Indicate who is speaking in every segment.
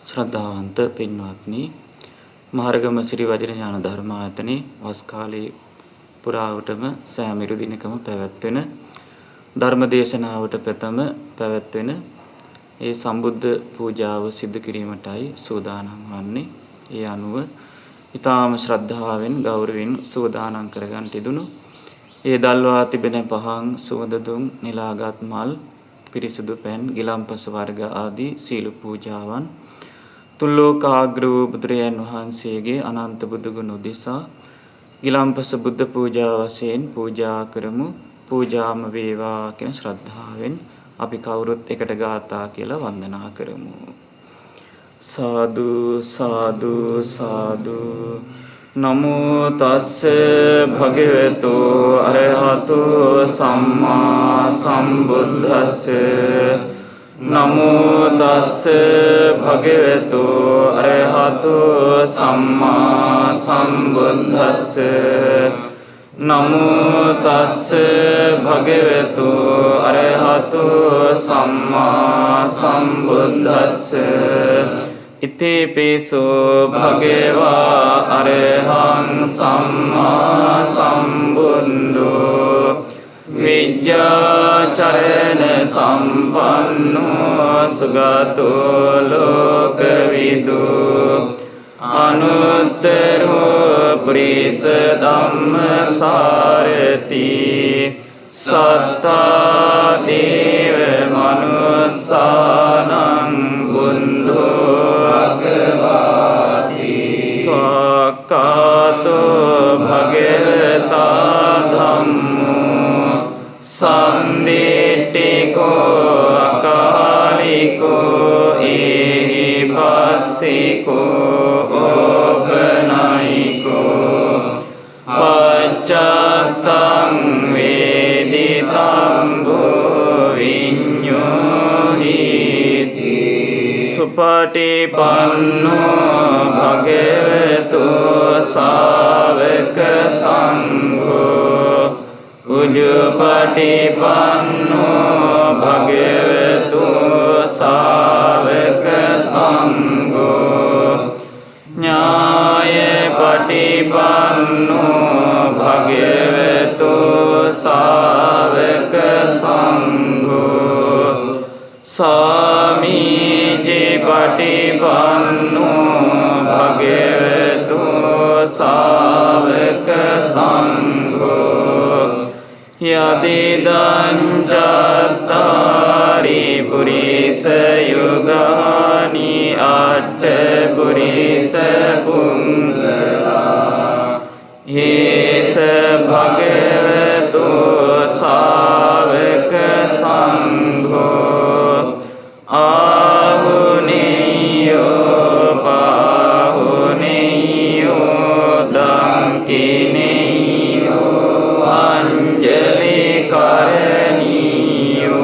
Speaker 1: ශ්‍රද්ධාවන්ත පින්වත්නි, මහරගම ශ්‍රී වජිර ඥාන ධර්මායතනයේ වස් කාලයේ පුරාවටම සෑම ඉරු දිනකම පැවැත්වෙන ධර්ම දේශනාවට ප්‍රථම පැවැත්වෙන ඒ සම්බුද්ධ පූජාව සිදු කිරීමටයි සූදානම් වන්නේ. ඒ අනුව ඊටාම ශ්‍රද්ධාවෙන් ගෞරවයෙන් සූදානම් කරගන්න තිබුණු ඒ දල්වා තිබෙන පහන් සුවඳ දුම් නිලාගත් මල් පිරිසුදු පෙන් ගිලම්පස වර්ග ආදී සීල පූජාවන් තුල්ලෝකාග්‍ර වූ බුදුරයන් වහන්සේගේ අනන්ත බුදු ගුණ උදෙසා ගිලම්පස බුද්ධ පූජා වශයෙන් පූජා කරමු. පූජාම වේවා කියන ශ්‍රද්ධාවෙන් අපි කවුරුත් එකට ගාථා කියලා වන්දනා කරමු. සාදු සාදු සාදු නමෝ තස්ස භගවතු අරහතෝ සම්මා සම්බුද්දස්ස නමෝ තස්ස භගවතු අරහතෝ සම්මා සම්බුද්දස්ස නමෝ තස්ස භගවතු අරහතෝ සම්මා සම්බුද්දස්ස ඉතේපේසෝ භගවා අරහං සම්මා සම්බුද්ධෝ විජ්ජාචරණ සම්පන්නෝ සුගතෝ ලෝකවිදු අනුත්තරෝ පුරිස ධම්මසාරති සත්තා දේව මනුස්සානං බුද්ධෝ භගවාති ස්වාක්ඛාතෝ භගවතා ධම්මෝ සම්දිට්ඨිකෝ අකාලිකෝ ඒහි පස්සිකෝ ඕපනයිකෝ පච්චත්තං වේදිතං භුවිඤ්ඤෝ හිති සුපටිපන්නෝ භගවතු ශාවක සංඝෝ උජුපටිපන්නෝ භගවතු ශාවක සංඝෝ ඥායපටිපන්නෝ භගවතු ශාවක සංඝෝ සාමීචිපටිපන්නෝ භගවතු ශාවක සංඝෝ යදිදං චත්තාරි පුරිස යුගානි අට්ඨ පුරිස පුංගලා හේස භගවතු ශාවක සංඝෝ ආහුනේයෝ පාහුනේයෝ දංකිනේයෝ අංජලි කරණීයෝ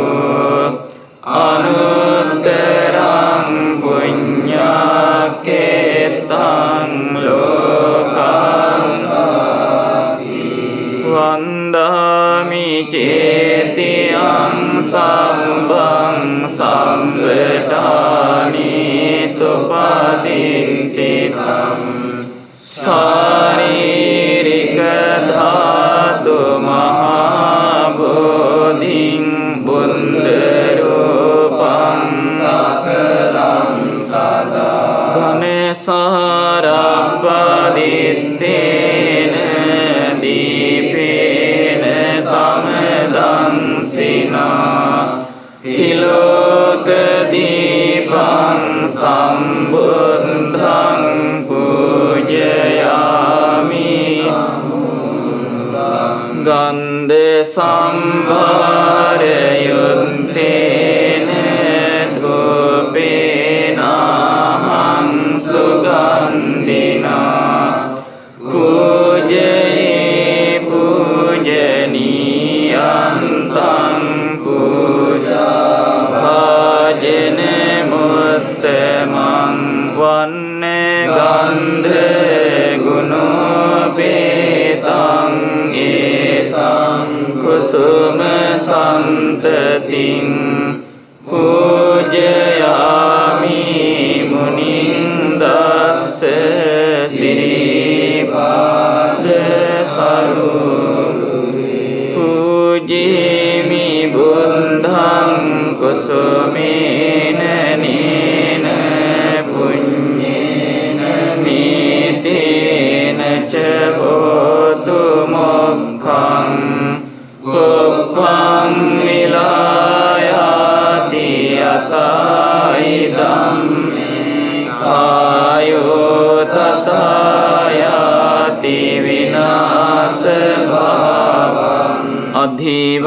Speaker 1: අනුත්තරං පුඤ්ඤකේතං ලෝකස්සාති වන්දාමි චේතියං සම්බං සම්පටානි සුපදින්තිතං සාරීරික ධාතු මහා බෝධින් බුද්ධ රූපං සකලං සදා ඝනසාරප්පදිත්තේන දීපේන තමදං සිනා තිලෝක දීපං සම්බුද්ධං පූජයාමි ගන්ධ සම්භාරයුත්තේන ධූපේනහං සුගන්ධිනා පූජයේ පූජනීයන්තං පූජා භාජන මුත්තමං වන්නේ ගන්ධ ගුණෝපේතං ඒතං කුසුම සන්ත සුමේන නේන පුඤ්ඤේන නීතේන ච හෝතු මොක්ඛං කුප්පං විලායාති යතයි ධම්මේ කායෝ තථායති විනාශ භාවං අධිවාසේතුනෝ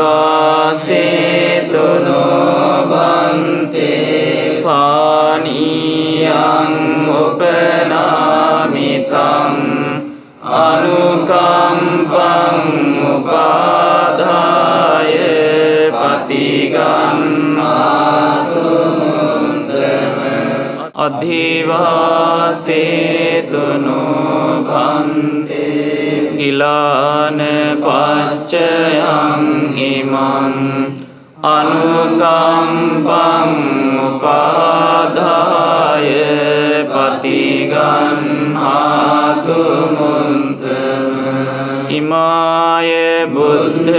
Speaker 1: බන්තේ පානීයං උපනාමිතං අනුකම්පං උපාදාය පතිගන්නාතු මුත්තම අධිවාසේතුනෝ බන්තේ ගිලාන පච්චයං හිමං අනුකම්පං උපාදාය පතිගන්නාතු මුත්තම ඉමාය බුද්ධ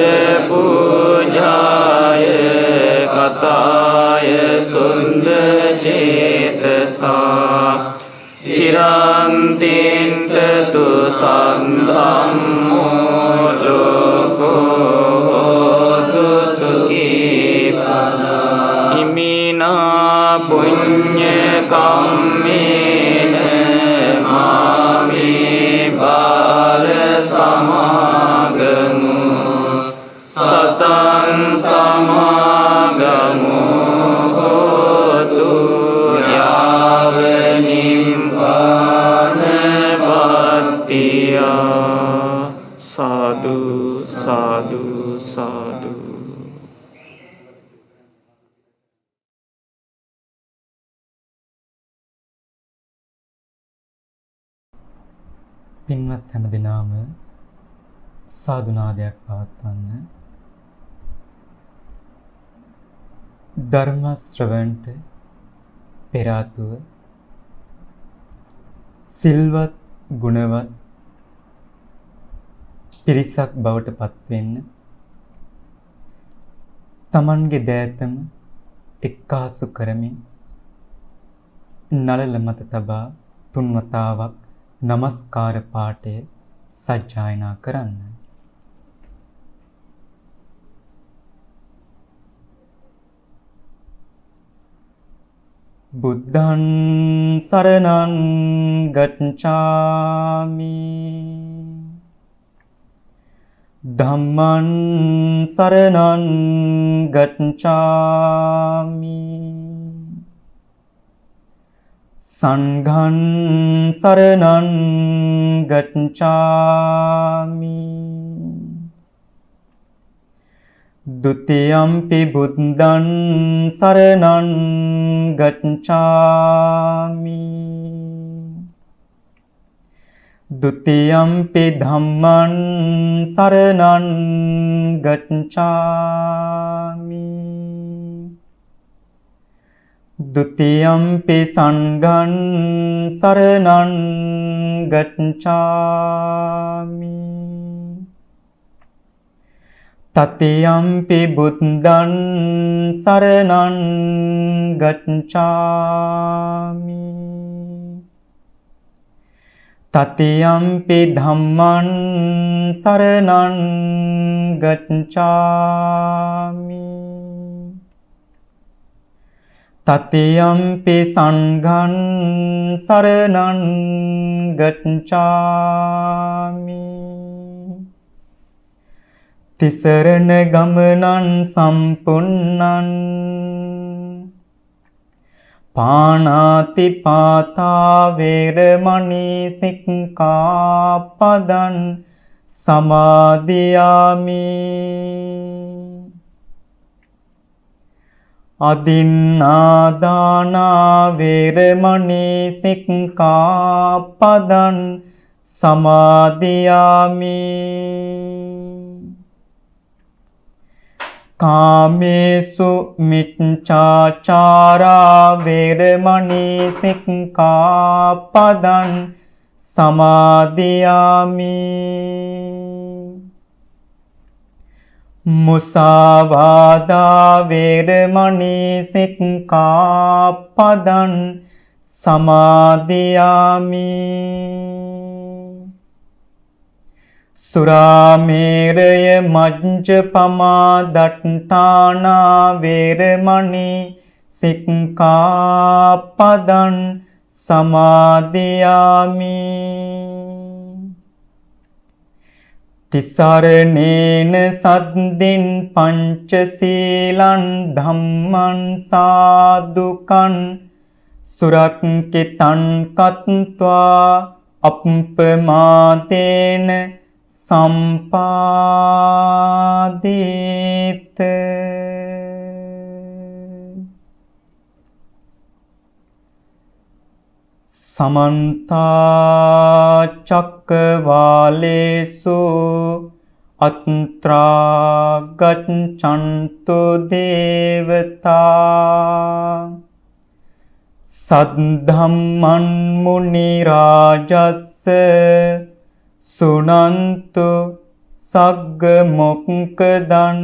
Speaker 1: පූජාය කතාය සුන්ද චේතසා චිරන්තින්ට තු සන්ධම්මෝ ලෝකෝ තු සුඛී පදා ඉමිනා පුඤ්ඤ කම්මේන මාමේ බාල සමාගමු සතං සමාගමු හෝතු යාව නිම්පාන පත්තියා සාදු සාදු සාදු.
Speaker 2: පින්වත් හැමදෙනාම සාදුනාදයක් පවත්වන්න. ධර්ම ශ්‍රවණට පෙර ආතුව සිල්වත් ගුණවත් පිරිසක් බවට පත්වෙන්න තමන්ගේ දෑතම එක්කාසු කරමින් නළල මත තබා තුන්වතාවක් නමස්කාර පාඨය සජ්ජායනා කරන්න. බුද්ධං සරණං ගච්ඡාමි ධම්මං සරණං ගච්ඡාමි සංඝං සරණං ගච්ඡාමි ဒုတိယံ පි බුද්ධං සරණං ගච්ඡාමි ဒုတိယံ පි ධම්මං සරණං ගච්ඡාමි ဒုတိယံ පි සංඝං සරණං ගච්ඡාමි තතියම්පි බුද්ධං සරණං ගච්ඡාමි තතියම්පි ධම්මං සරණං ගච්ඡාමි තතියම්පි සංඝං සරණං ගච්ඡාමි තිසරණ ගමනං සම්පුන්නං පාණාති පාතා වේරමණී සික්ඛාපදං සමාදියාමි අදින්නාදානා වේරමණී සික්ඛාපදං සමාදියාමි කාමේසු මිච්ඡාචාරා වේරමණී සික්ඛාපදං සමාදියාමි මුසාවාදා වේරමණී සික්ඛාපදං සමාදියාමි. සුරාමේරය මජ්ජපමා දට්ඨානා වේරමණී සික්ඛාපදං සමාදියාමි. තිසරණේන සද්දින් පංචශීලං ධම්මං සාදුකං සුරක්කිතං කତ୍වා අප්පමාතේන සම්පාදේත. සමන්තා චක්කවාලේසු අත්‍රා ගච්ඡන්තු දේවතා සද්ධම්මං මුනි රාජස්ස සුනන්තු සග්ග මොක්ඛදං.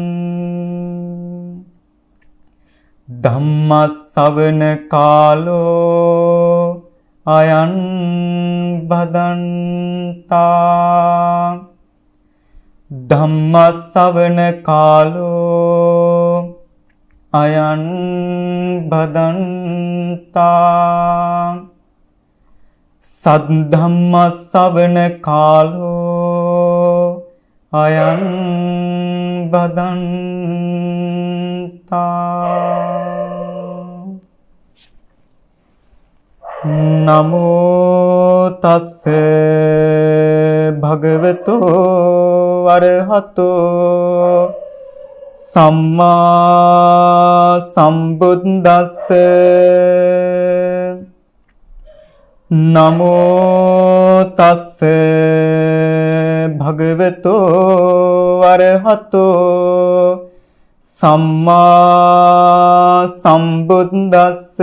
Speaker 2: ධම්මස්සවන කාලෝ අයං බදන්තා. ධම්මස්සවන කාලෝ අයං බදන්තා. සද්ධම්මස්සවන කාලෝ අයං බදන්තා. නමෝ තස්ස භගවතෝ අරහතෝ සම්මා සම්බුද්දස්ස. නමෝ තස්ස භගවතෝ අරහතෝ සම්මා සම්බුද්දස්ස.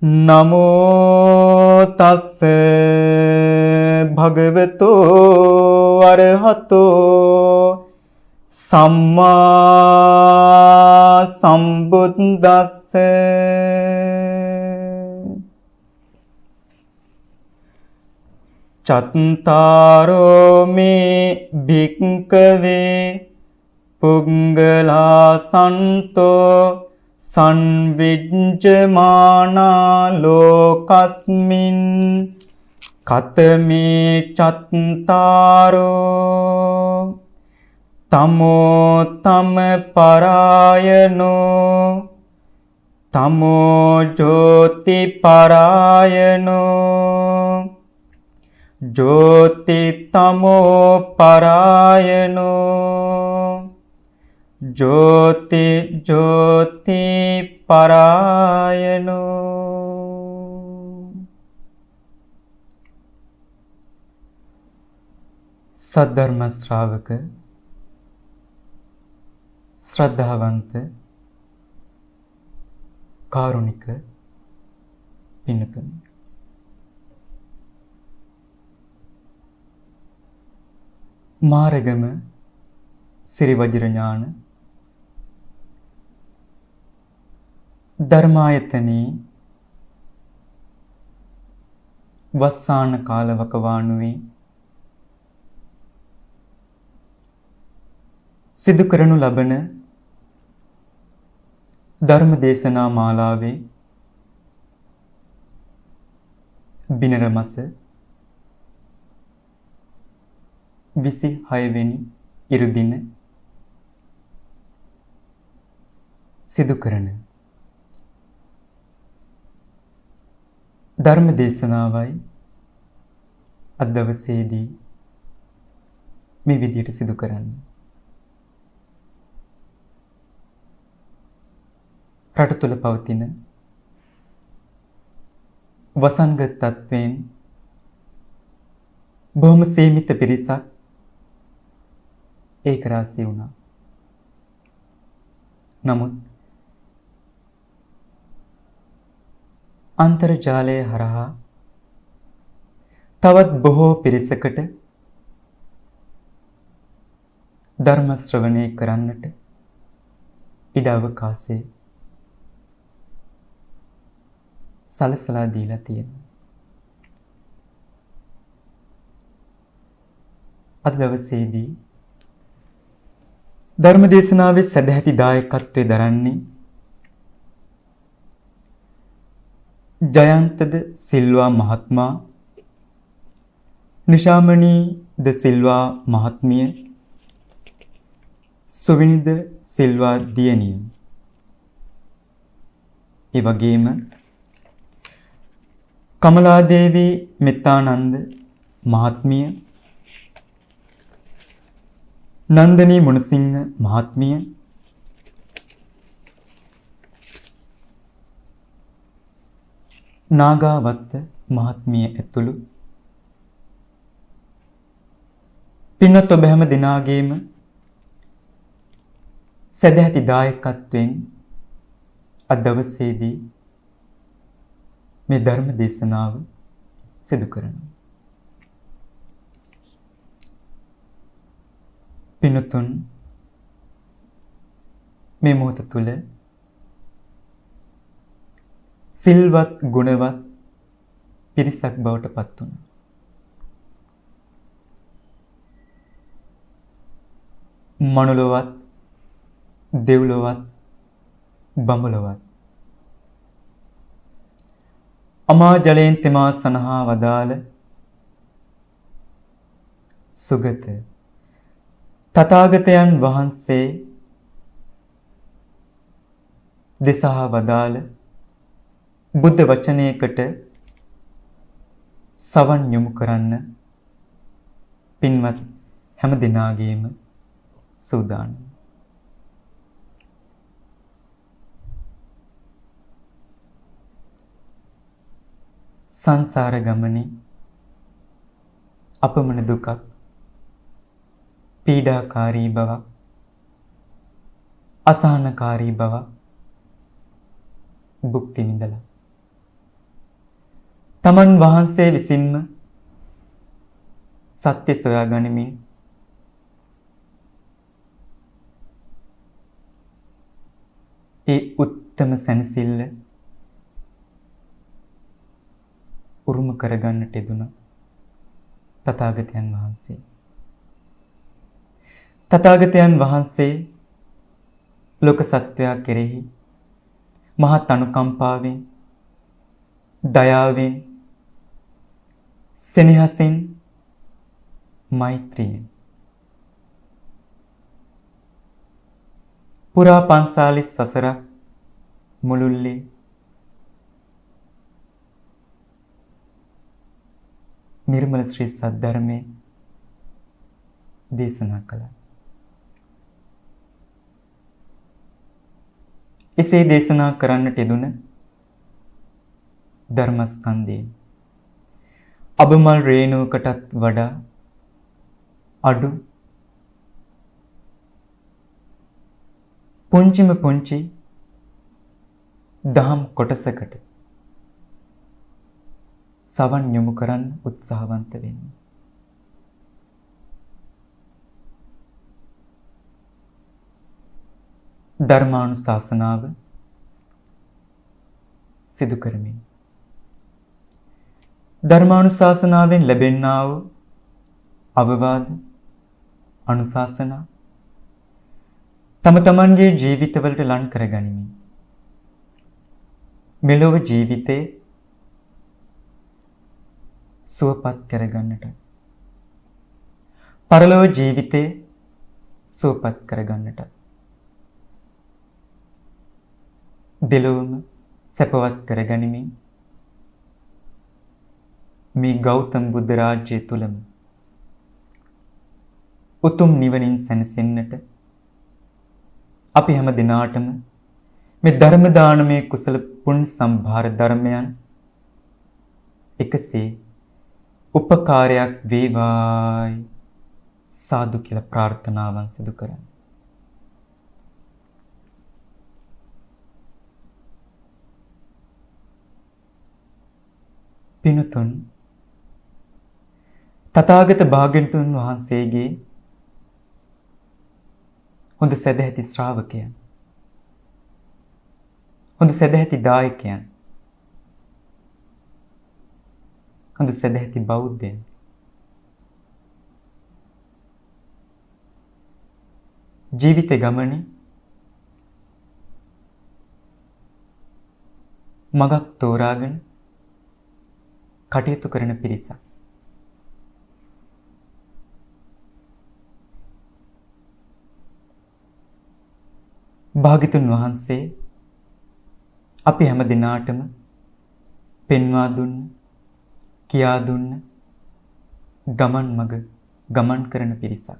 Speaker 2: නමෝ තස්ස භගවතෝ අරහතෝ සම්මා සම්බුද්දස්ස. චත්තාරෝ මේ භික්ඛවේ පුංගලා සන්තෝ සංවිජ්ජමානා ලෝකස්මින් කතමේ චත්තාරෝ තමෝ තම පරායනෝ තමෝ ජෝති පරායනෝ ජෝති තමෝ පරායනෝ ජෝති ජෝති පරායනෝ. සද්ධර්ම ශ්‍රාවක ශ්‍රද්ධාවන්ත කාරුණික පින්තුනි, මාරගම සිරි වජිර ඥාන ධර්මායතනී වස්සාන කාලවකවානුවේ සිදු කරනු ලබන ධර්ම දේශනා මාලාවේ බිනර මාස 26 වෙනි ඉරුදින සිදු කරන ධර්ම දේශනාවයි අද දවසේදී මේ විදිහට සිදු කරන්නේ. රට තුළ පවතින වසංගත තත්වයෙන් බොහොම සීමිත පිරිසක් ඒක රාශී වුණා. නමුත් අන්තර්ජාලය හරහා තවත් බොහෝ පිරිසකට ධර්ම ශ්‍රවණය කරන්නට ඉඩ අවකාශය සලසලා දීලා තියෙනවා. අද දවසේදී ධර්ම දේශනාවේ සදැහැති දායකත්වයේ දරන්නේ ජයන්තද සිල්වා මහත්මයා, නිශාමණී ද සිල්වා මහත්මිය, සුවිනිද සිල්වා දියණිය. ඒ වගේම කමලාදේවී මෙත්තානන්ද මහත්මිය, නන්දනී මුණසිංහ මහත්මිය, නාගාවත්ත මහත්මිය ඇතුළු පින්වත් ඔබ හැම දෙනාගේම සදැහැති දායකත්වයෙන් අද දවසේදී මේ ධර්ම දේශනාව සිදු කරනවා. පින්තුන්, මේ මොහොත තුල සිල්වත් ගුණවත් පිරිසක් බවට පත් වුණා. මනුලොවත් දෙව්ලොවත් බඹලොවත් අමා ජලයෙන් තෙමා සනහා වදාළ සුගත තථාගතයන් වහන්සේ දෙසහා වදාළ බුද්ධ වචනයකට සවන් යොමු කරන්න පින්වත් හැම දිනාගේම සූදානම්. සංසාර ගමනේ අපමණ දුකක්, පීඩාකාරී බවක්, අසහනකාරී බවක් භුක්ති විඳලා තමන් වහන්සේ විසින්ම සත්‍ය සොයා ගනිමින් ඒ උත්තම සැනසෙල්ල උරුම කරගන්නට යෙදුණ තථාගතයන් වහන්සේ. තථාගතයන් වහන්සේ ලෝක සත්වයා කෙරෙහි මහත් අනුකම්පාවෙන්, දයාවෙන්, සෙනෙහසින්, මෛත්‍රියෙන් පුරා 45 වසරක් මුළුල්ලේ නිර්මල ශ්‍රී සද්ධර්මයේ දේශනා කළා. එසේ දේශනා කරන්නට යෙදුන ධර්මස්කන්ධයෙන් අබමල් රේණුවකටත් වඩා අඩු පුංචිම පුංචි දහම් කොටසකට සවන් යොමු කරන්න උත්සාහවන්ත වෙන්න. ධර්මානුශාසනාව සිදු කරමින් ධර්මානුශාසනාවෙන් ලැබෙන්නා වූ අවවාද අනුශාසනා තම තමන්ගේ ජීවිතවලට ලං කරගනිමින් මෙලොව ජීවිතේ සුවපත් කරගන්නට, පරලොව ජීවිතේ සුවපත් කරගන්නට, දෙලොවම සැපවත් කරගනිමින් මේ ගෞතම බුද්ධ රාජ්‍යය තුලම උතුම් නිවනින් සැනසෙන්නට අපි හැම දිනාටම මේ ධර්ම දානමය කුසල පුණ්‍ය සම්භාර ධර්මයන් එකසේ උපකාරයක් වේවායි සාදු කියලා ප්‍රාර්ථනාවන් සිදු කරන්න. පිනුතුන්, තථාගත භාග්‍යවතුන් වහන්සේගේ හොඳ සදැහැති ශ්‍රාවකයන්, හොඳ සදැහැති දායකයන්, හොඳ සදැහැති බෞද්ධයන්. ජීවිත ගමනේ මගක් තෝරාගෙන කටයුතු කරන පිරිසක්. භාග්‍යතුන් වහන්සේ අපි හැම දිනාටම පෙන්වා දුන්න, කියා දුන්න ගමන් මඟ ගමන් කරන පිරිසක්.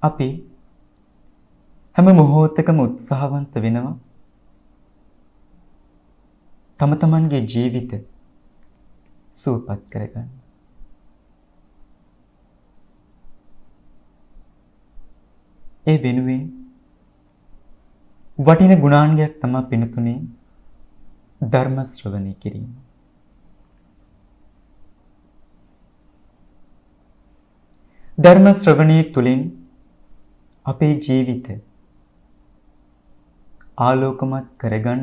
Speaker 2: අපි හැම මොහොතකම උත්සාහවන්ත වෙනවා තම තමන්ගේ ජීවිත සුවපත් කරගන්න. ඒ වෙනුවෙන් වටින ගුණාංගයක් තමයි පිනතුනේ ධර්ම ශ්‍රවණය කිරීම. ධර්ම ශ්‍රවණයේ තුලින් අපේ ජීවිත ආලෝකමත් කරගන්න,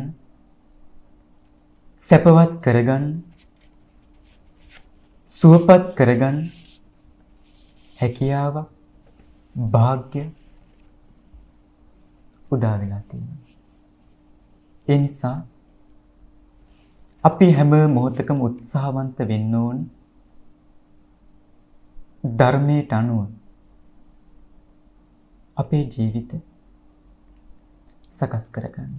Speaker 2: සැපවත් කරගන්න, සුවපත් කරගන්න හැකියාව, වාග්ය උදා වෙලා තියෙනවා. ඒ නිසා අපි හැම මොහොතකම උත්සාහවන්ත වෙන්න ඕන ධර්මයට අනුව අපේ ජීවිත සකස් කරගන්න.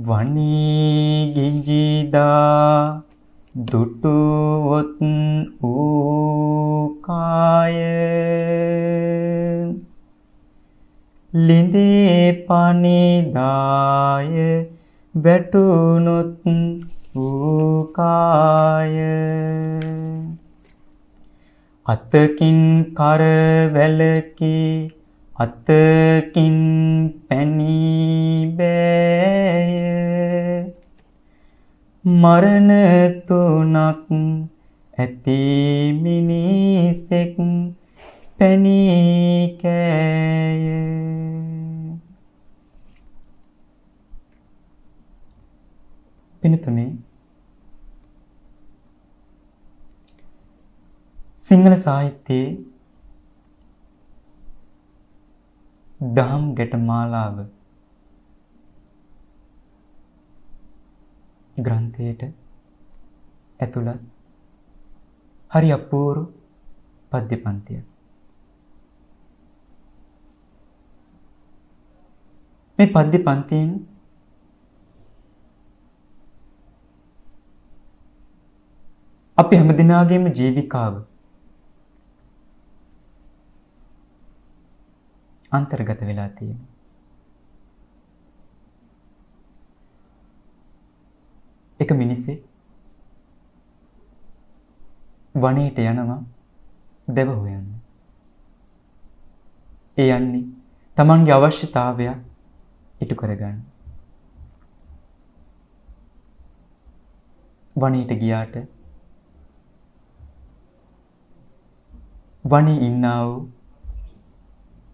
Speaker 2: වනී ගිජිදා දුටුවොත් වූ කාය ලිඳේ පනිදාය වැටුනොත් වූ කාය අතකින් කරවැලකි අතකින් පැණි බෑය මරණ තුනක් ඇති මිනිසෙක් පැණි කෑය. පිනතුනේ සිංහල සාහිත්‍යයේ දහම් ගැටමාලාව ග්‍රන්ථයට ඇතුළත් හරි අපූර්ව පද්‍ය පන්තියක්. මේ පද්‍ය පන්තියෙන් අපි හැමදිනාගේම ජීවිකාව අන්තර්ගත වෙලා තියෙනවා. එක මිනිසෙක් වනයේට යනවා දෙව හොයන්න. ඒ යන්නේ තමන්ගේ අවශ්‍යතාවයක් ඉටු කරගන්න. වනයේට ගියාට වනයේ ඉන්නා වූ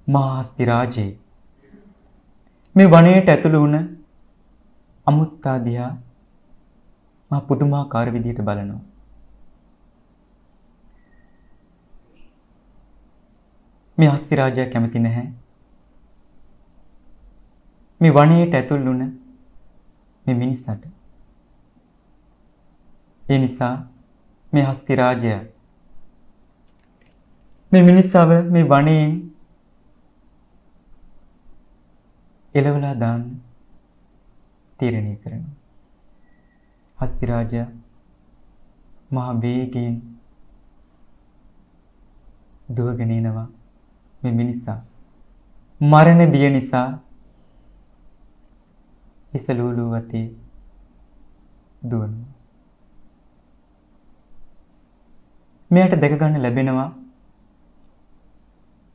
Speaker 2: මහා හස්ති රාජේ මේ වනයේට ඇතුළු වුණ අමුත්තා දිහා මා පුදුමාකාර විදිහට බලනවා. මේ හස්ති රාජයා කැමති නැහැ මේ වනයේට ඇතුළු වුණ මේ මිනිසට. ඒ නිසා මේ හස්ති රාජයා මේ මිනිස්සව මේ වනයෙන් එළවලා දාන්න තීරණය කරනවා. හස්ති රාජයා මහා වේගයෙන් දුවගෙන එනවා මේ මිනිසා මරණ බිය නිසා ඉසලූලු වතේ දුවනවා. මෙයාට දැක ගන්න ලැබෙනවා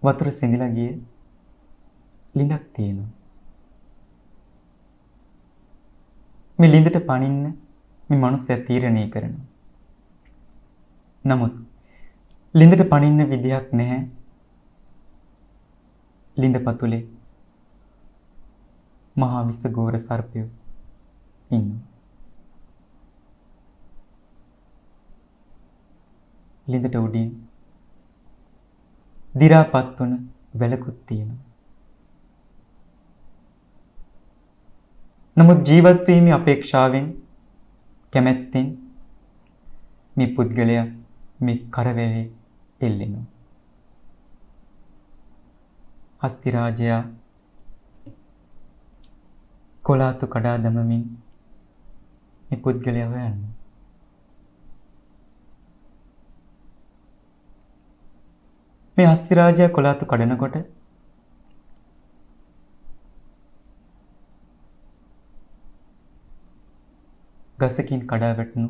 Speaker 2: වතුර සිඳිලා ගිය ලිඳක් තියෙනවා. මේ ලිඳට පනින්න මේ මිනිස්සයා තීරණය කරනවා. නමුත් ලිඳට පනින්න විදියක් නැහැ. ලිඳ පතුලේ මහා විසගෝර සර්පය ඉන්නවා. ලිඳට උඩින් දි รา පත් වුණ වැලකුත් තියෙනවා. නමුත් ජීවත් වීමේ අපේක්ෂාවෙන් කැමැත්තෙන් මේ පුද්ගලයා මේ කරවැලේ එල්ලෙනවා. හස්ති රාජයා කොලාතු කඩා දමමින් මේ පුද්ගලයා හොයන්නේ. මේ හස්ති රාජයා කොලාතු කඩනකොට ගසකින් කඩා වැටුණු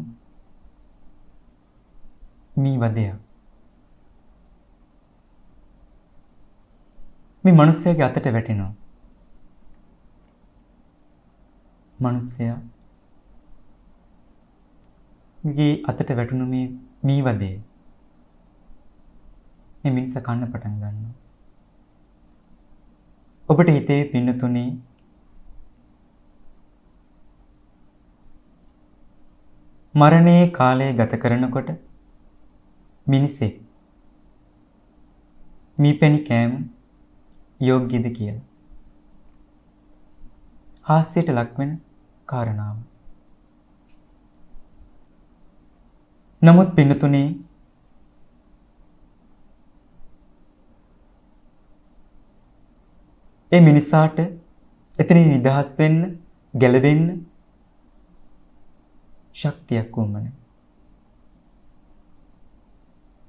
Speaker 2: මී වදයක් මේ මිනිස්යාගේ අතට වැටෙනවා. මිනිසයා ගේ අතට වැටුණු මේ මී වදේ මේ මිනිසා කන්න පටන් ගන්නවා. ඔබට හිතේ පින්නතුනේ මරණයේ කාලය ගත කරනකොට මිනිසෙක් මීපැණි කෑම යෝග්‍යද කියලා හාස්‍යයට ලක්වෙන කාරණාව. නමුත් පින්නතුනේ ඒ මිනිසාට එතනින් නිදහස් වෙන්න ගැලවෙන්න ශක්තියක් වුමනේ.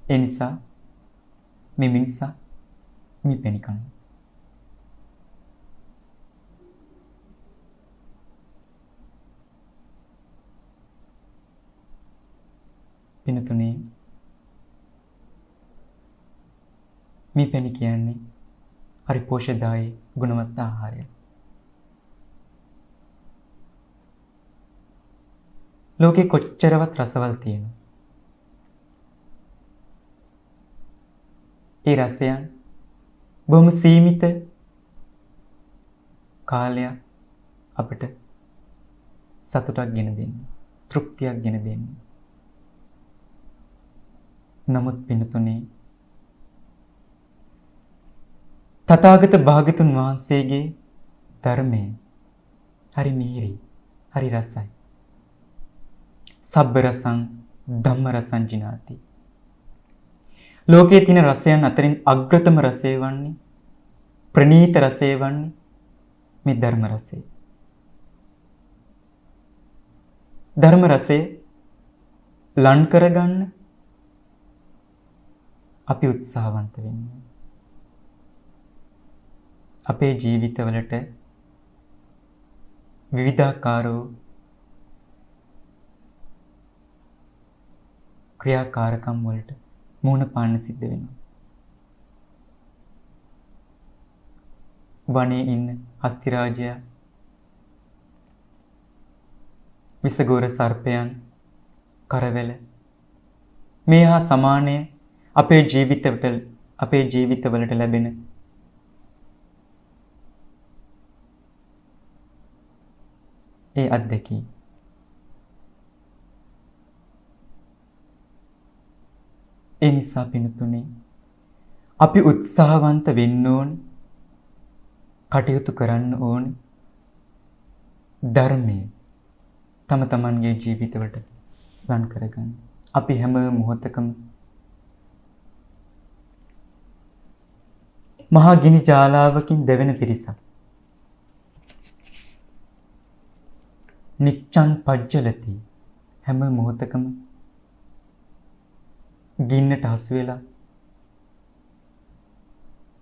Speaker 2: ඒ නිසා මේ මිනිසා මීපැණි කනවා. පින්නතුනේ මීපැණි කියන්නේ හරි පෝෂ්‍යදායී ගුණවත් ආහාරය. ලෝකේ කොච්චරවත් රසවල් තියෙනවා. ඒ රසයන් බොහොම සීමිත කාලයක් අපිට සතුටක් ගෙන දෙන්න, තෘප්තියක් ගෙන දෙන්න. නමුත් පින්නතුනේ තථාගත භාග්‍යතුන් වහන්සේගේ ධර්මය හරි මිහිරි, හරි රසයි. සබ්බ රසං ධම්ම රසං ජිනාති. ලෝකයේ තියෙන රසයන් අතරින් අග්‍රතම රසය වන්නේ, ප්‍රණීත රසය වන්නේ මේ ධර්ම රසය. ධර්ම රසය ලං කරගන්න අපි උත්සාහවන්ත වෙන්න. අපේ ජීවිතවලට විවිධාකාරෝ ක්‍රියාකාරකම් වලට මුහුණ පාන්න සිද්ධ වෙනවා. වනයේ ඉන්න හස්ති රාජයා විසගෝර සර්පයන් කරවැල මේ හා සමානය අපේ ජීවිතවලට ලැබෙන ඒ අත්දැකීම්. ඒ නිසා පින්තුනේ අපි උත්සාහවන්ත වෙන්න ඕන, කටයුතු කරන්න ඕන ධර්මයේ තම තමන්ගේ ජීවිතවලට ලං කරගන්න. අපි හැම මොහොතකම මහා ගිනි ජාලාවකින් දැවෙන පිරිසක්. නිච්ඡං පජ්ජලති, හැම මොහොතකම ගින්නට හසු වෙලා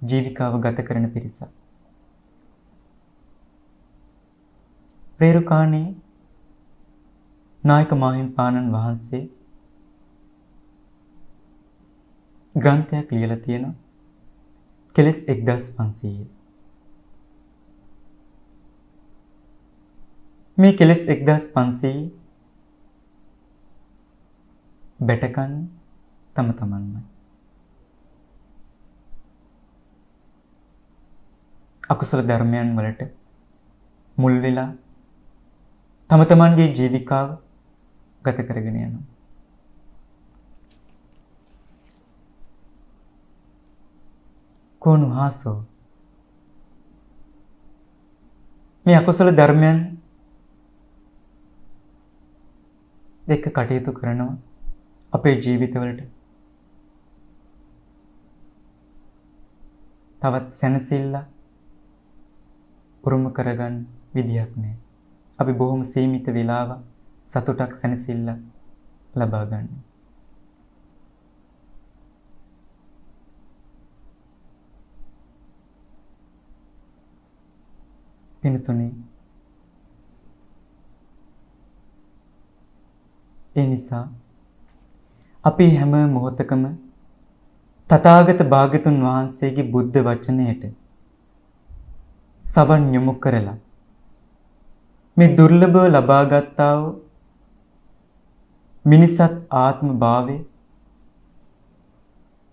Speaker 2: ජීවිකාව ගත කරන පිරිසක්. රේරුකාණේ නායක මාහිම්පාණන් වහන්සේ ග්‍රන්ථයක් ලියලා තියෙනවා, කෙලෙස් 1500. මේ කෙලෙස් 1500 බැටකන් තම තමන්මයි. අකුසල ධර්මයන් වලට මුල් වෙලා තම තමන්ගේ ජීවිකාව ගත කරගෙන යනවා. කොණු හාසෝ මේ අකුසල ධර්මයන් දෙක කටයුතු කරනවා අපේ ජීවිතවලට. තවත් සැනසෙල්ල උරුම කරගන්න විදියක් නැහැ. අපි බොහොම සීමිත වෙලාවක් සතුටක් සැනසෙල්ල ලබා ගන්න. පින්තුනි, ඒ නිසා අපි හැම මොහොතකම තථාගත භාග්‍යතුන් වහන්සේගේ බුද්ධ වචනයට සවන් යොමු කරලා මේ දුර්ලභව ලබාගත්තා වූ මිනිසත් ආත්ම භාවය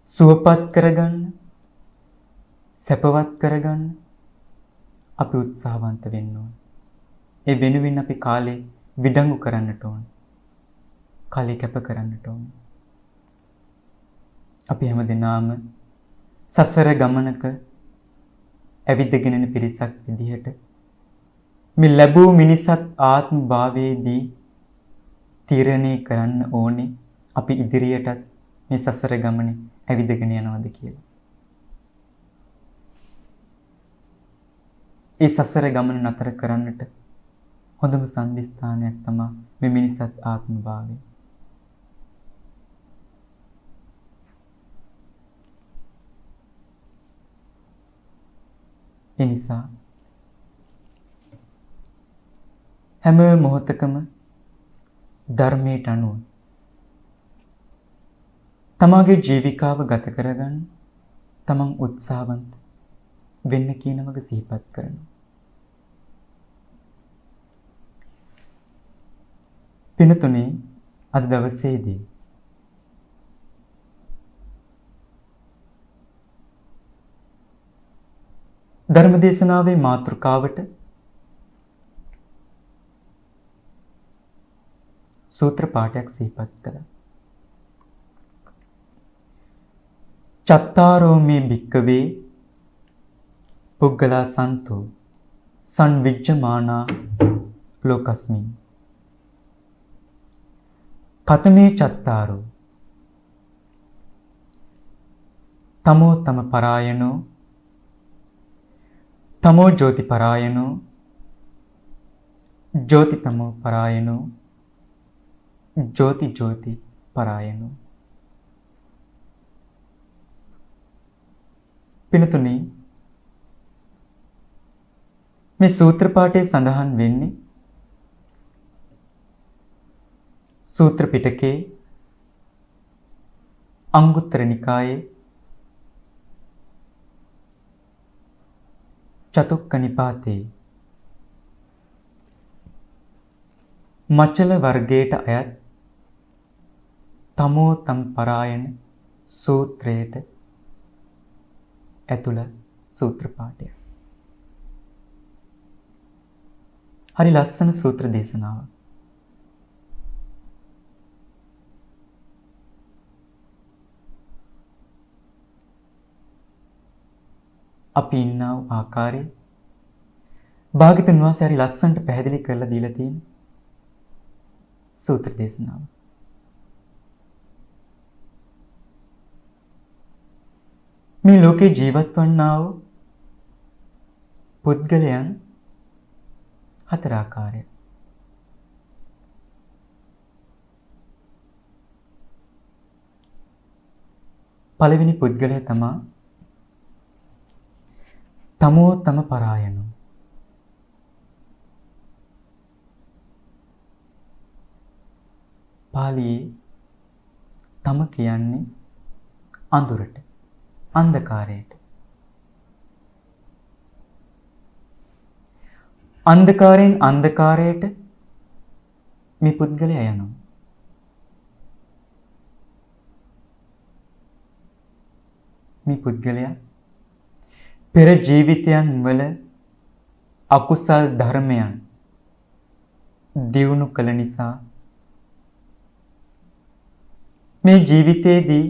Speaker 2: සුවපත් කරගන්න, සැපවත් කරගන්න අපි උත්සාහවන්ත වෙන්න ඕන. ඒ වෙනුවෙන් අපි කාලේ විඩංගු කරන්නට ඕන. කාලේ කැප කරන්නට ඕන. අපි හැමදෙනාම සසර ගමනක ඇවිදගෙන යන පිරිසක් විදිහට මේ ලැබූ මිනිසත් ආත්ම භාවයේදී තීරණය කරන්න ඕනේ අපි ඉදිරියටත් මේ සසර ගමනේ ඇවිදගෙන යනවද කියලා. ඒ සසර ගමන නතර කරන්නට හොඳම සම්දිස්ථානයක් තමයි මේ මිනිසත් ආත්ම භාවය. ඒ නිසා හැම මොහොතකම ධර්මයට අනුව තමාගේ ජීවිකාව ගත කරගන්න තමන් උත්සාහවන්ත වෙන්න කියන වග සිහිපත් කරනවා. පින්තුනි, අද දවසේදී ධර්ම දේශනාවේ මාතෘකාවට සූත්‍ර පාඨයක් සිහිපත් කළා. චත්තාරෝ මේ භික්කවේ පුග්ගලා සන්තෝ සංවිජ්ජමානා ලෝකස්මින් කතමේ චත්තාරෝ තමෝ තම පරායනෝ තමෝ ජෝති පරායනෝ ජෝති තමෝ පරායනෝ ජෝති ජෝති පරායනෝ. පින්තුනි, මේ සූත්‍ර පාඨයේ සඳහන් වෙන්නේ සූත්‍ර පිටකේ අංගුත්තර නිකායේ චතුක්ක නිපාතේ මචල වර්ගයට අයත් තමෝ තම් පරායන සූත්‍රයට ඇතුළත් සූත්‍ර පාඨය. හරි ලස්සන සූත්‍ර දේශනාවක්. අපි ඉන්නා වූ ආකාරය භාග්‍යතුන් වහන්සේ හරි ලස්සනට පැහැදිලි කරලා දීලා තියෙන සූත්‍ර දේශනාව. මේ ලෝකේ ජීවත් වන්නා වූ පුද්ගලයන් හතර ආකාරයක්. පළවෙනි පුද්ගලයා තමයි තමෝ තම පරායනෝ. පාලියේ තම කියන්නේ අඳුරට, අන්ධකාරයට. අන්ධකාරයෙන් අන්ධකාරයට මේ පුද්ගලයා යනවා. මේ පුද්ගලයා පෙර ජීවිතයන් වල අකුසල් ධර්මයන් දියුණු කළ නිසා මේ ජීවිතයේදී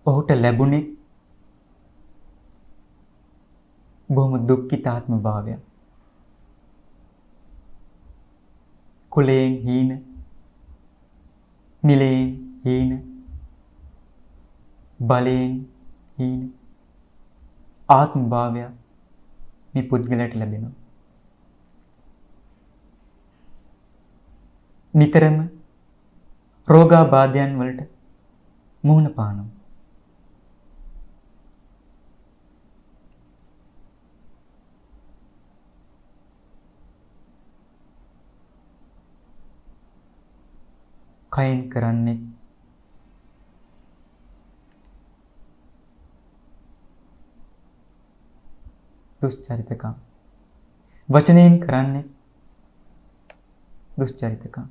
Speaker 2: ඔහුට ලැබුණේ බොහොම දුක්ඛිතාත්ම භාවය. කුලයෙන් හීන, නිලයෙන් හීන, බලයෙන් හීන ආත්ම භාවය මේ පුද්ගලයාට ලැබෙනවා. නිතරම රෝගාබාධයන් වලට මුහුණ පානවා. කයින් කරන්නේ දුෂ්චරිතකම්. වචනයෙන් කරන්නේ දුෂ්චරිතකම්.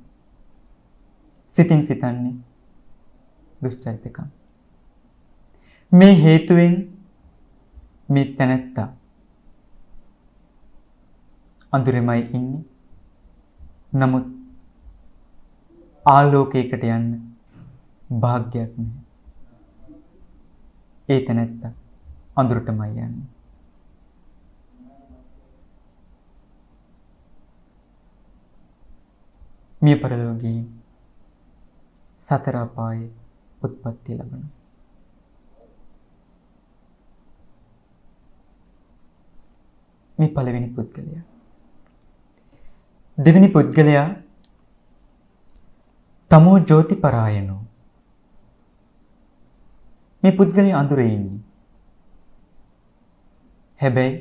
Speaker 2: සිතින් සිතන්නේ දුෂ්චරිතකම්. මේ හේතුවෙන් මේ තැනැත්තා අඳුරෙමයි ඉන්නේ. නමුත් ආලෝකයකට යන්න භාග්‍යයක් නැහැ. ඒ තැනැත්තා අඳුරටමයි යන්නේ. මිය පරලෝකයේ සතර අපායේ උත්පත්ති ලබන මේ පළවෙනි පුද්ගලයා. දෙවෙනි පුද්ගලයා තමෝ ජෝති පරායනෝ. මේ පුද්ගලයා අඳුරේ ඉන්නේ. හැබැයි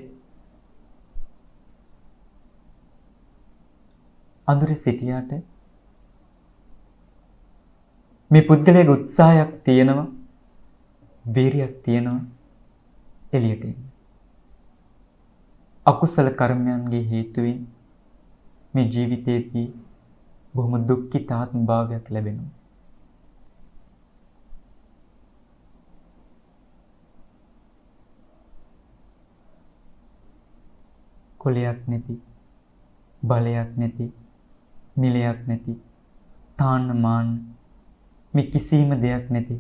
Speaker 2: අඳුරේ සිටියාට මේ පුද්ගලයාගේ උත්සාහයක් තියෙනවා, වීරියක් තියෙනවා එළියට එන්න. අකුසල කර්මයන්ගේ හේතුවෙන් මේ ජීවිතයේදී බොහොම දුක්ඛිතාත්ම භාවයක් ලැබෙනවා. කුලයක් නැති, බලයක් නැති, නිලයක් නැති, තාන්න මාන්න මේ කිසිම දෙයක් නැති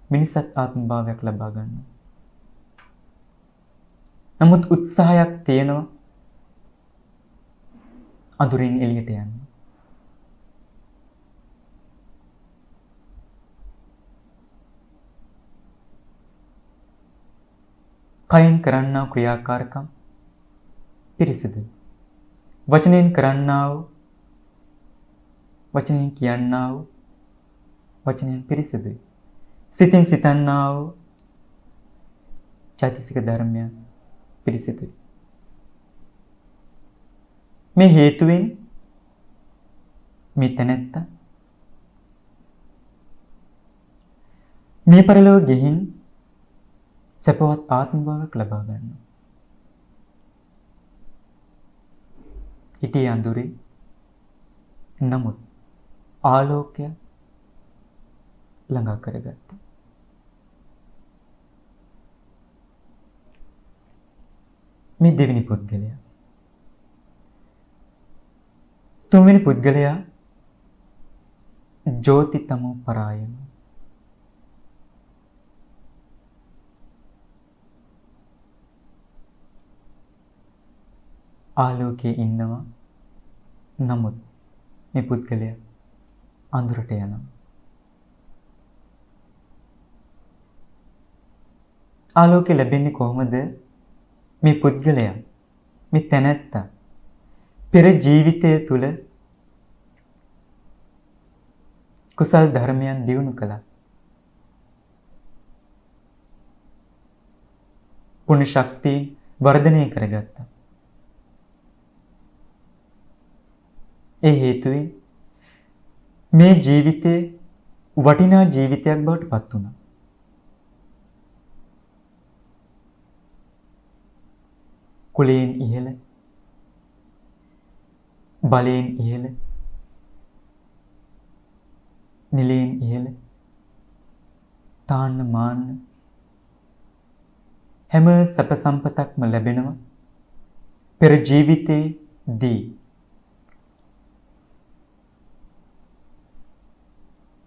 Speaker 2: මිනිසත් ආත්ම භාවයක් ලබා ගන්නවා. නමුත් උත්සාහයක් තියෙනවා අඳුරින් එළියට යන්න. කයින් කරන්නා ක්‍රියාකාරකම් පිරිසිදුයි. වචනෙන් කරන්නා වූ, වචනෙන් කියන්නා වූ, වචනෙන් පිරිසිදුයි. සිතින් සිතන්නා වූ චෛතසික ධර්මයන් පිරිසිදුයි. මේ හේතුවෙන් මේ තැනැත්තා මේ පරලොව ගෙහින් සැපවත් ආත්ම භාවයක් ලබා ගන්නවා. හිටියේ අඳුරේ, නමුත් ආලෝකය ළඟා කරගත්තා. මේ දෙවෙනි පුද්ගලයා. තුන්වෙනි පුද්ගලයා ජෝතිතමෝ පරායන. ආලෝකයේ ඉන්නවා, නමුත් මේ පුද්ගලයා අඳුරට යනවා. ආලෝකය ලැබෙන්නේ කොහොමද? මේ පුද්ගලයා, මේ තැනැත්තා පෙර ජීවිතය තුළ කුසල් ධර්මයන් දියුණු කළා. පුණ්‍ය ශක්තිය වර්ධනය කරගත්තා. ඒ හේතුවෙන් මේ ජීවිතේ වටිනා ජීවිතයක් බවට පත් වුණා. කුලයෙන් ඉහළ, බලයෙන් ඉහළ, නිලයෙන් ඉහළ, තාන්න මාන්න හැම සැප සම්පතක්ම ලැබෙනවා පෙර ජීවිතයේදී.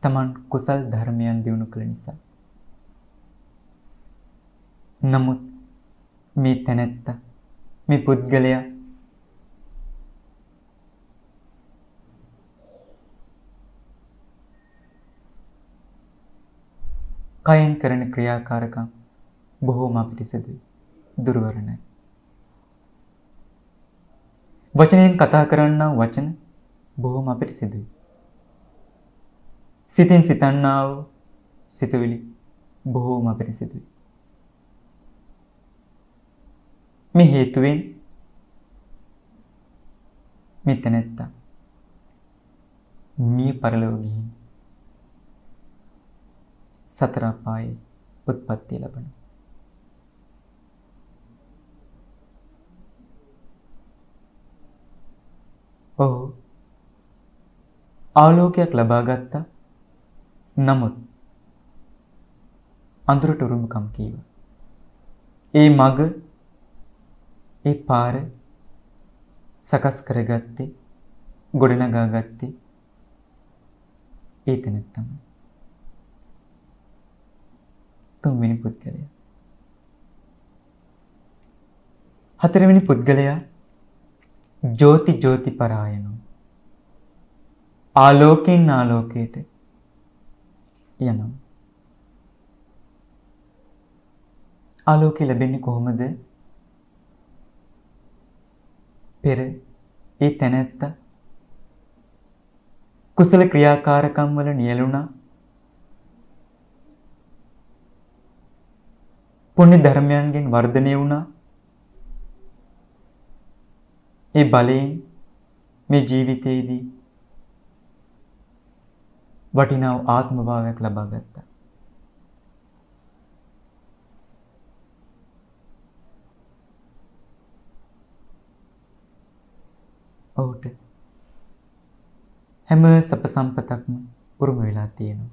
Speaker 2: තමන් කුසල් ධර්මයන් දියුණු කළ නිසා. නමුත් මේ තැනැත්තා, මේ පුද්ගලයා කයෙන් කරන ක්‍රියාකාරකම් බොහෝම අපිරිසිදුයි, දුර්වරණයි. වචනයෙන් කතා කරන්නා වචන බොහෝම අපිරිසිදුයි. සිතින් සිතන්නා වූ සිතුවිලි බොහෝම අපිරිසිදුයි. මේ හේතුවෙන් මේ තැනැත්තා මිය පරලොව ගිහින් සතර අපායේ උත්පත්තිය ලබනවා. ඔහු ආලෝකයක් ලබා ගත්තා. නමුත් අඳුරට උරුමකම් කීවා. ඒ මග, ඒ පාර සකස් කරගත්තේ, ගොඩනගා ගත්තේ ඒ තැනැත්තම. තුන්වෙනි පුද්ගලයා. හතරවෙනි පුද්ගලයා ජෝති පරායනෝ. ආලෝකයෙන් ආලෝකයට යනවා. ආලෝකය ලැබෙන්නේ කොහොමද? පෙර ඒ තැනැත්තා කුසල ක්‍රියාකාරකම් වල නියැලුණා. පුණ්‍ය ධර්මයන්ගෙන් වර්ධනය වුණා. ඒ බලයෙන් මේ ජීවිතයේදී වටිනා ආත්ම භාවයක් ලබා ගත්තා. ඔහුට හැම සැප සම්පතක්ම උරුම වෙලා තියෙනවා.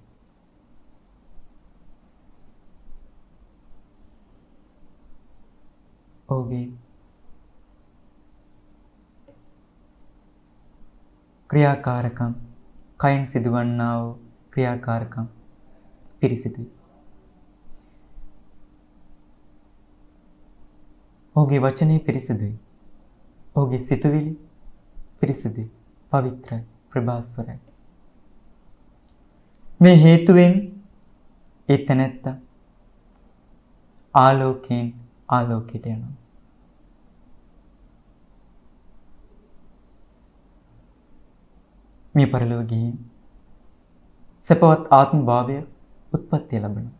Speaker 2: ඔහුගේ ක්‍රියාකාරකම්, කයින් සිදුවන්නා වූ ක්‍රියාකාරකම් පිරිසිදුයි. ඔහුගේ වචනේ පිරිසිදුයි. ඔහුගේ සිතුවිලි පිරිසිදුයි, පවිත්‍රයි, ප්‍රභාස්වරයි. මේ හේතුවෙන් ඒ තැනැත්තා ආලෝකයෙන් ආලෝකයට යනවා. මේ පරලොව ගිහින් සැපවත් ආත්ම භාවය උත්පත්තිය ලබනවා.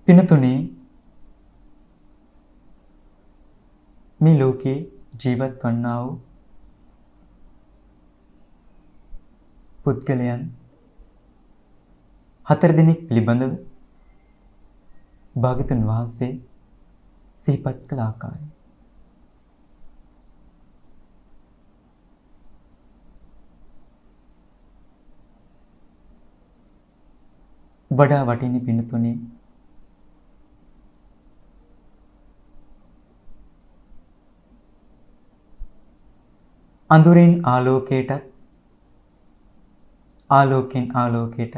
Speaker 2: පිනතුනේ මේ ලෝකේ ජීවත් වන්නා වූ පුද්ගලයන් 4 දෙනෙක් පිළිබඳව භාග්‍යවතුන් වහන්සේ සිහිපත් කළ ආකාරය. වඩා වටින පිනතුනේ අඳුරින් ආලෝකයටත් ආලෝකෙන් ආලෝකයට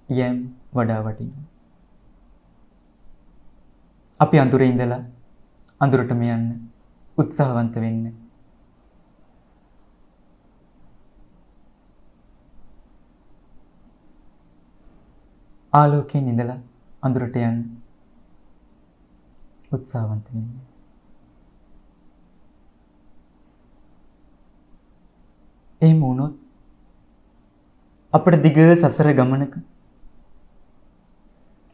Speaker 2: යම් වඩා වටිනවා. අපි අඳුරේ ඉඳලා අඳුරටම යන්න උත්සාහවන්ත වෙන්න. ආලෝකයෙන් ඉඳලා අඳුරට යන්න උත්සාහවන්ත වෙන්න. එහෙම වුණොත් අපේ දිග සසර ගමනක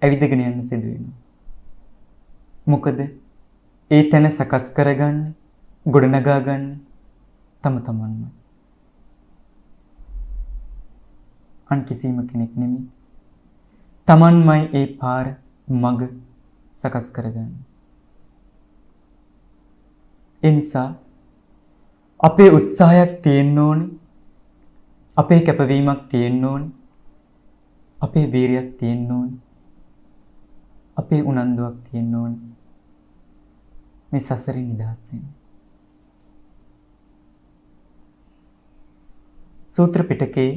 Speaker 2: ඇවිදගෙන යන්න සිදු වෙනවා. මොකද ඒ තැන සකස් කරගන්න, ගොඩනගා ගන්න තම තමන්ම. අන් කිසිම කෙනෙක් නෙමෙයි. තමන්මයි ඒ පාර මඟ සකස් කරගන්න. ඒ නිසා අපේ උත්සාහයක් තියෙන්න ඕනේ අපේ කැපවීමක් තියෙන්න ඕන. අපේ වීරියක් තියෙන්න ඕන. අපේ උනන්දුවක් තියෙන්න ඕන. මේ සසරින් නිදහස් වෙන්න. සූත්‍ර පිටකේ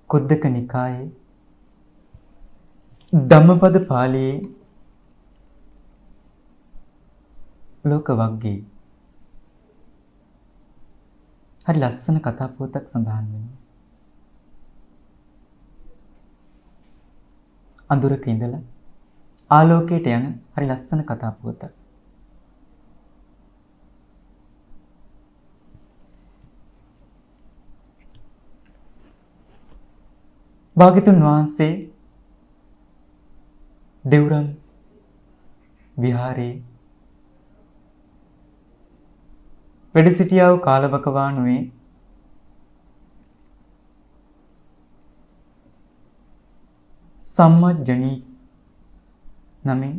Speaker 2: කුද්දක නිකායේ ධම්මපද පාළියේ ලෝක වග්ගයේ හරි ලස්සන කතා පුවතක් සඳහන් වෙනවා. අඳුරක ඉඳලා ආලෝකයට යන හරි ලස්සන කතා පුවතක්. භාග්‍යතුන් වහන්සේ දෙව්රම් විහාරයේ වැඩ සිටියා වූ කාලවකවානුවේ සම්මජ්ජනී නමින්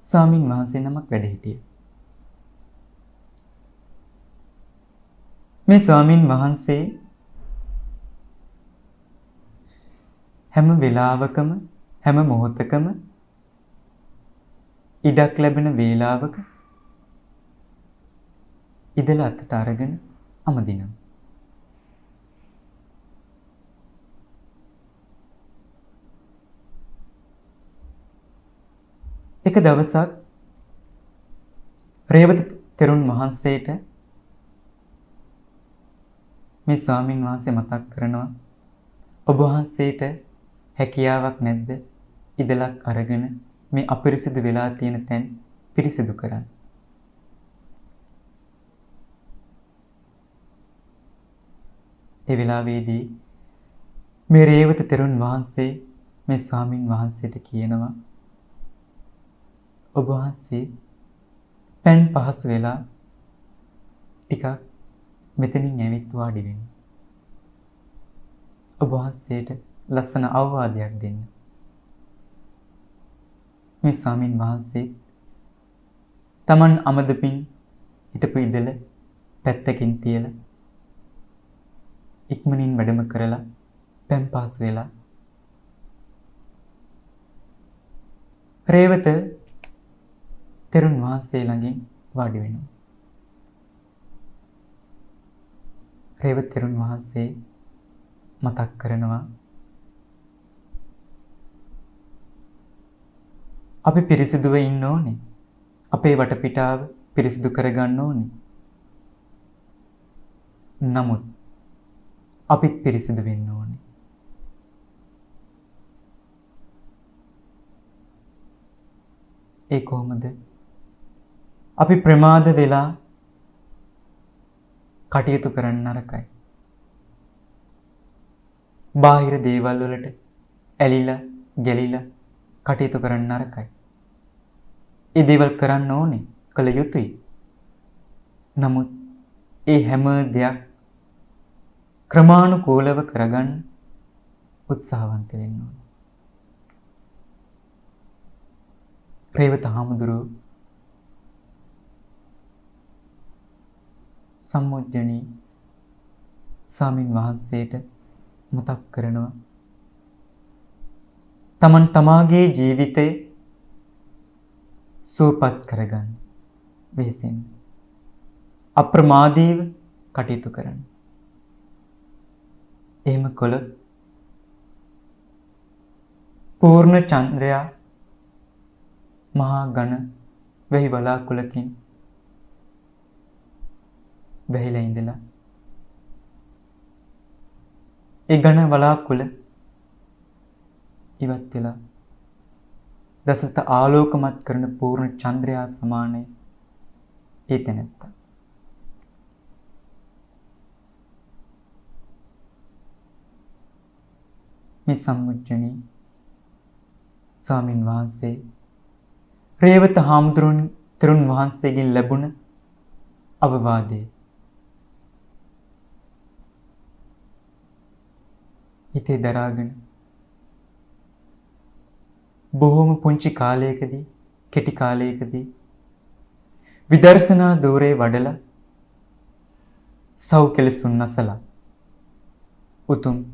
Speaker 2: ස්වාමින් වහන්සේ නමක් වැඩ සිටියා. මේ ස්වාමින් වහන්සේ හැම වෙලාවකම හැම මොහොතකම ඉඩක් ලැබෙන වේලාවක ඉදල අතට අරගෙන අමදිනවා. එක දවසක් රේවත තෙරුන් වහන්සේට මේ ස්වාමින් වහන්සේ මතක් කරනවා ඔබ වහන්සේට හැකියාවක් නැද්ද ඉදලක් අරගෙන මේ අපිරිසිදු වෙලා තියෙන තැන් පිරිසිදු කරන්න. ඒ වෙලාවේදී මේ රේවත තෙරුන් වහන්සේ මේ ස්වාමින් වහන්සේට කියනවා ඔබ වහන්සේ පෙන් පහසු වෙලා ටිකක් මෙතනින් ඇවිත් වාඩි වෙන්න. ඔබ වහන්සේට ලස්සන අවවාදයක් දෙන්න. මේ ස්වාමින් වහන්සේ තමන් අමදපින් හිටපු ඉදල පැත්තකින් තියලා ඉක්මනින් වැඩම කරලා පෙන් පහසු වෙලා රේවත තෙරුන් වහන්සේ ළඟින් වාඩි වෙනවා. රේවත තෙරුන් වහන්සේ මතක් කරනවා අපි පිරිසිදුව ඉන්න ඕනේ. අපේ වටපිටාව පිරිසිදු කරගන්න ඕනේ. නමුත් අපිත් පිරිසිදු වෙන්න ඕනේ. ඒ කොහොමද? අපි ප්‍රමාද වෙලා කටයුතු කරන්න නරකයි. බාහිර දේවල් වලට ඇලිලා ගැලිලා කටයුතු කරන්න නරකයි. ඒ දේවල් කරන්න ඕනේ, කළ යුතුයි. නමුත් ඒ හැම දෙයක් ක්‍රමානුකූලව කරගන්න උත්සාහවන්ත වෙන්න ඕනේ. රේවත හාමුදුරුවෝ සම්මොජ්ජනී ස්වාමින් වහන්සේට මතක් කරනවා තමන් තමාගේ ජීවිතය සුවපත් කරගන්න වෙහෙසෙන්න අප්‍රමාදීව කටයුතු කරන්න. එහෙම කළොත් පූර්ණ චන්ද්‍රයා මහා ඝන වෙහි වලාකුළකින් වැහිලා ඉඳලා ඒ ඝන වලාකුළ ඉවත් වෙලා දසත ආලෝකමත් කරන පූර්ණ චන්ද්‍රයා සමානයි ඒ තැනැත්තා. මේ සම්මුජ්ජනී ස්වාමින් වහන්සේ රේවත හාමුදුරුවන් තෙරුන් වහන්සේගෙන් ලැබුණ අවවාදය හිතේ දරාගෙන බොහෝම පුංචි කාලයකදී කෙටි කාලයකදී විදර්ශනා ධූරේ වඩලා සව් කෙලෙසුන් නැසලා උතුම්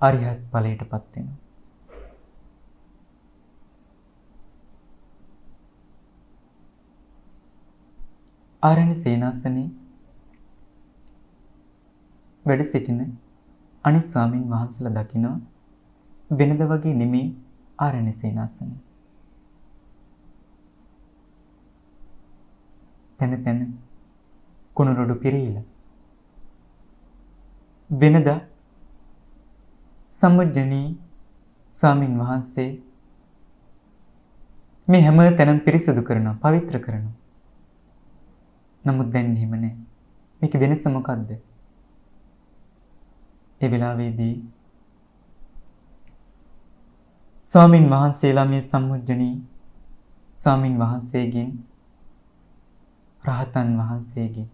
Speaker 2: අරිහත් ඵලයටපත් වෙනවා. ආරණ්‍ය සේනාසනේ වැඩ සිටින අනිත් ස්වාමින් වහන්සේලා දකිනවා වෙනද වගේ නෙමේ ආරණ්‍ය සේනාසනේ. තන තන කුණුරොඩු පිරීලා වෙනද සම්මජ්ජනී ස්වාමින් වහන්සේ මේ හැම තැනම පිරිසිදු කරනවා, පවිත්‍ර කරනවා. නමුත් දැන් එහෙම නැහැ. මේක වෙනස මොකද්ද? ඒ වෙලාවේදී ස්වාමින් වහන්සේලා මේ සම්මුජ්ජනී ස්වාමින් වහන්සේගෙන් රහතන් වහන්සේගෙන්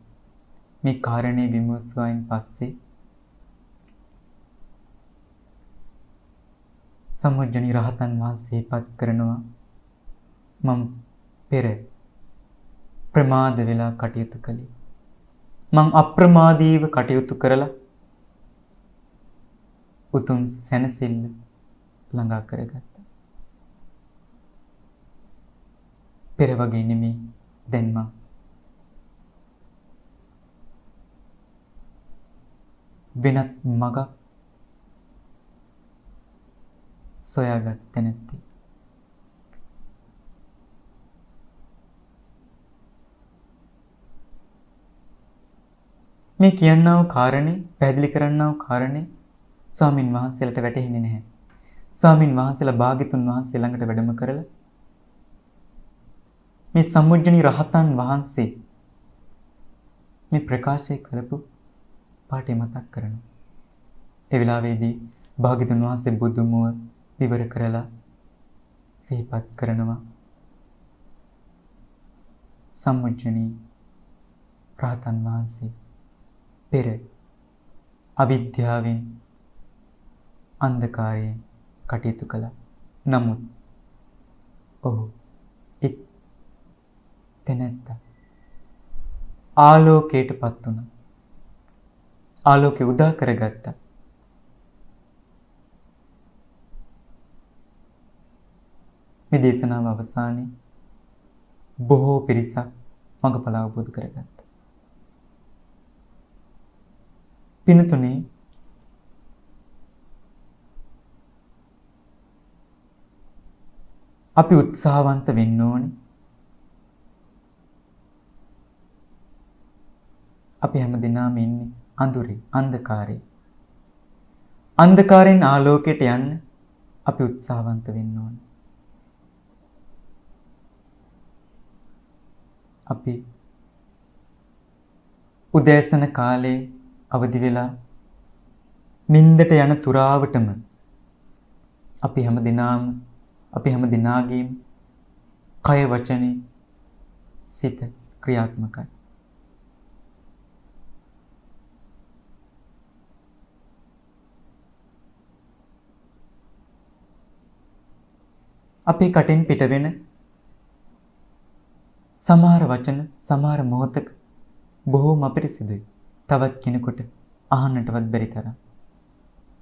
Speaker 2: මේ කාරණේ විමර්ශනයෙන් පස්සේ සම්මුජ්ජනී රහතන් වහන්සේපත් කරනවා මම පෙර ප්‍රමාද වෙලා කටයුතු කළේ. මං අප්‍රමාදීව කටයුතු කරලා උතුම් සැනසෙල්ල ළඟා කරගත්තා. පෙර වගේ නෙමෙයි දැන් මං වෙනත් මගක් සොයාගත්තේ නැත්තේ. මේ කියන්නා වූ කාරණේ, පැහැදිලි කරන්නා වූ කාරණේ ස්වාමින් වහන්සේලාට වැටහෙන්නේ නැහැ. ස්වාමින් වහන්සේලා භාග්‍යතුන් වහන්සේ ළඟට වැඩම කරලා මේ සම්මුජ්ජනී රහතන් වහන්සේ මේ ප්‍රකාශය කරපු පාඩේ මතක් කරනවා. ඒ වෙලාවේදී භාග්‍යතුන් වහන්සේ බුදුමුව විවර කරලා සිහිපත් කරනවා සම්මුජ්ජනී රහතන් වහන්සේ පෙර අවිද්‍යාවෙන් අන්ධකාරයෙන් කටයුතු කළා. නමුත් ඔහු එතනත්ත ආලෝකයටපත් වුණා. ආලෝකය උදා කරගත්තා. මේ දේශනාව අවසානයේ බොහෝ පිරිසක් මඟඵල අවබෝධ කරගත්තා. පින්තුනේ අපි උත්සාහවන්ත වෙන්න ඕනේ. අපි හැමදෙනාම ඉන්නේ අඳුරේ, අන්ධකාරේ. අන්ධකාරයෙන් ආලෝකයට යන්න අපි උත්සාහවන්ත වෙන්න ඕනේ. අපි උදෑසන කාලේ අවදි වෙලා නින්දට යන තුරාවටම අපි හැම දිනාගේම කය වචනේ සිත ක්‍රියාත්මකයි. අපේ කටෙන් පිට වෙන සමහර වචන සමහර මොහොතක බොහෝම අපිරිසිදුයි. තවත් කෙනෙකුට අහන්නටවත් බැරි තරම්.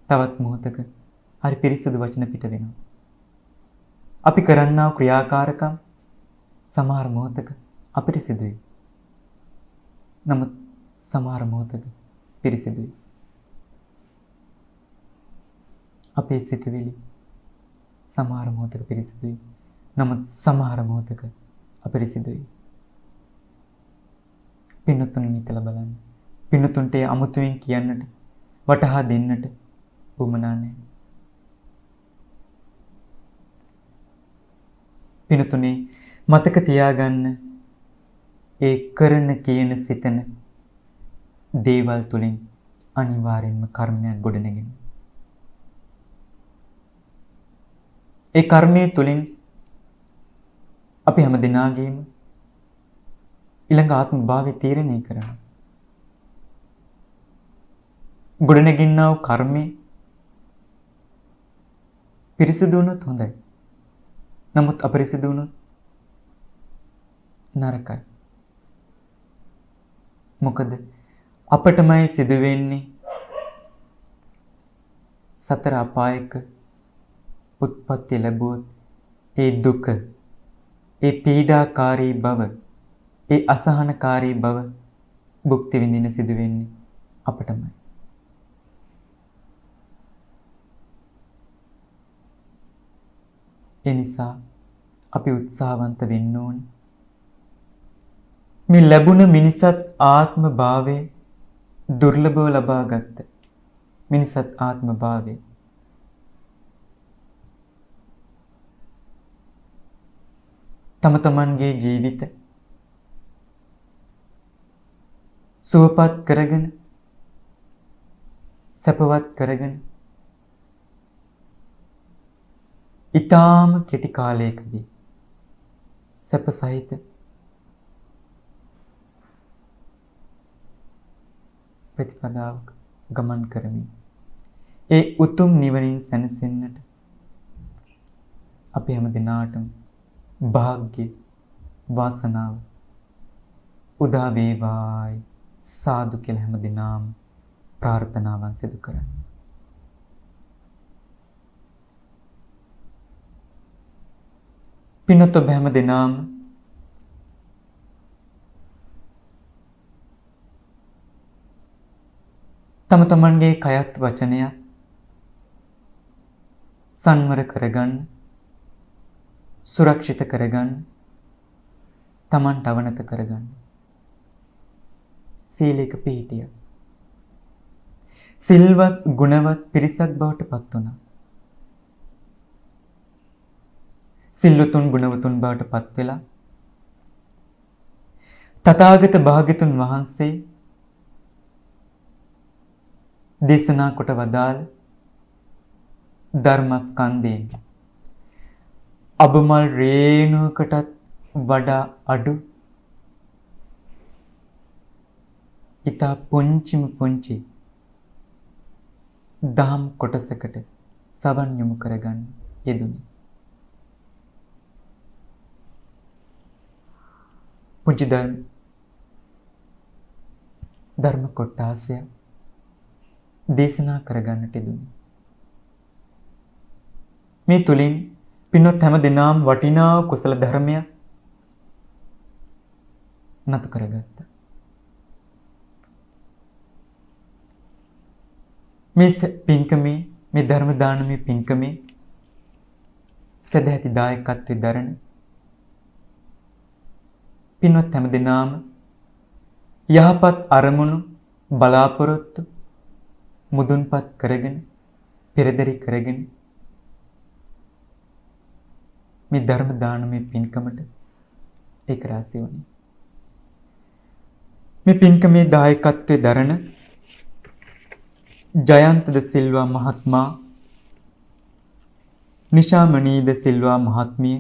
Speaker 2: තවත් මොහොතක හරි පිරිසිදු වචන පිට වෙනවා. අපි කරන්නා වූ ක්‍රියාකාරකම් සමහර මොහොතක අපිරිසිදුයි. නමුත් සමහර මොහොතක පිරිසිදුයි. අපේ සිතුවිලි සමහර මොහොතක පිරිසිදුයි. නමුත් සමහර මොහොතක අපිරිසිදුයි. පින්තුන් හිතලා බලන්න. පින්තුන්ට අමුතුවෙන් කියන්නට වටහා දෙන්නට උවමනා නැහැ. පින්තුනේ මතක තියාගන්න ඒ කරන කියන සිතන දේවල් තුලින් අනිවාර්යෙන්ම කර්මයක් ගොඩනගෙනවා. ඒ කර්මයේ තුලින් අපි හැම දිනාගේම ඊළඟ ආත්ම භාවය තීරණය කරනවා. ගොඩනගින්නා වූ කර්මය පිරිසිදු වුණොත් හොඳයි. නමුත් අපිරිසිදු වුණොත් නරකයි. මොකද අපටමයි සිදු වෙන්නේ සතර අපායක උත්පත්ති ලැබුවොත් ඒ දුක, ඒ පීඩාකාරී බව, ඒ අසහනකාරී බව භුක්ති විඳින සිදු වෙන්නේ අපටමයි. ඒ නිසා අපි උත්සාහවන්ත වෙන්න ඕනේ. මේ ලැබුණ මිනිසත් ආත්ම භාවයේ දුර්ලභව ලබා ගත්ත මිනිසත් ආත්ම භාවයේ තම තමන්ගේ ජීවිත සුවපත් කරගෙන සැපවත් කරගෙන ඊටාම කෙටි කාලයකදී සැප සහිත ප්‍රතිපදාවක ගමන් කරමින් ඒ උතුම් නිවනින් සැනසෙන්නට අපි හැම දිනාටම භාග්‍ය වාසනාව උදා වේවායි සාදු කියලා හැම දිනාම ප්‍රාර්ථනාවන් සිදු කරන්නේ. පින්වත් ඔබ හැම දිනාම තම තමන්ගේ කයත් වචනයත් සංවර කරගන්න, සුරක්ෂිත කරගන්න, තමන්ට අවනත කරගන්න. සීලයක පිහිටිය. සිල්වත් ගුණවත් පිරිසක් බවට පත් වුණා. සිල්වතුන් ගුණවතුන් බවට පත් වෙලා තථාගත භාග්‍යතුන් වහන්සේ දේශනා කොට වදාළ ධර්මස්කන්ධයෙන් අබමල් රේණුවකටත් වඩා අඩු ඉතා පුංචිම පුංචි දහම් කොටසකට සවන් යොමු කරගන්න යෙදුණි. පුංචි ධර්ම කොටාසය දේශනා කරගන්නට යෙදුණි. මේ තුලින් පින්වත් හැම දිනම වටිනා කුසල ධර්මයක් නතු කරගත්තා. මේ පින්කමේ මේ ධර්ම දානමේ පින්කමේ සදැහැති දායකත්වයේ දරන පින්වත් හැම දිනම යහපත් අරමුණු බලාපොරොත්තු මුදුන්පත් කරගෙන පෙරදරි කරගෙන මේ ධර්ම දානමේ පින්කමට ඒක රාසි වුණේ. මේ පින්කමේ දායකත්වයේ දරන ජයන්ත ද සිල්වා මහත්මයා, නිශාමණී ද සිල්වා මහත්මිය,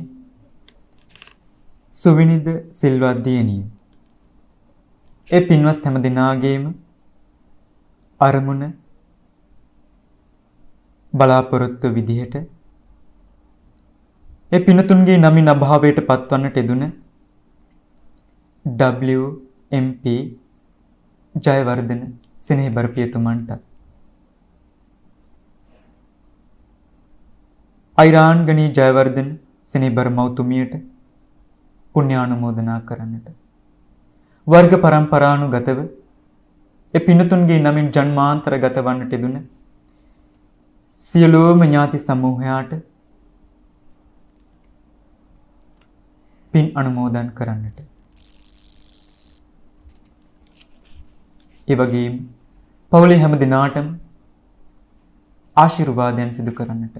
Speaker 2: සුවිනිද සිල්වා දියණිය. ඒ පින්වත් හැම දිනාගේම අරමුණ බලාපොරොත්තු විදිහට ඒ පිනතුන්ගේ නමින් අභාවයට පත්වන්නට යෙදුන WMP ජයවර්ධන සෙනෙහබර පියතුමන්ට, අයිරාන්ගනී ජයවර්ධන සෙනෙහබර මෞතුමියට පුණ්‍යානුමෝදනා කරන්නට, වර්ග පරම්පරානුගතව ඒ පිනතුන්ගේ නමින් ජන්මාන්තර ගත වන්නට යෙදුන සියලුම ඥාති සමූහයාට පින් අනුමෝදන් කරන්නට, ඒ වගේම පවුලේ හැම දිනාටම ආශිර්වාදයන් සිදු කරන්නට,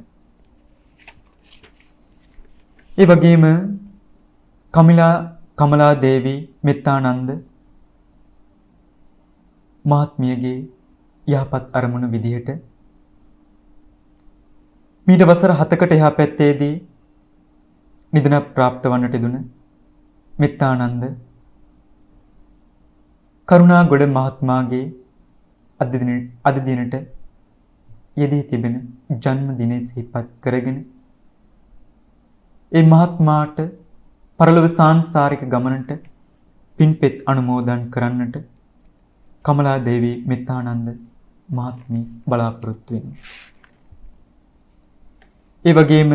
Speaker 2: ඒ වගේම කමලා දේවී මෙත්තානන්ද මහත්මියගේ යහපත් අරමුණ විදිහට මීට වසර 7කට එහා පැත්තේදී නිදන ප්‍රාප්ත වන්නට දුන මෙත්තානන්ද කරුණාගොඩ මහත්මයාගේ අද දිනට යෙදී තිබෙන ජන්ම දිනය සිහිපත් කරගෙන ඒ මහත්මයාට පරලොව සාංසාරික ගමනට පින්පෙත් අනුමෝදන් කරන්නට කමලා දේවී මිත්තානන්ද මහත්මිය බලාපොරොත්තු වෙනවා. ඒ වගේම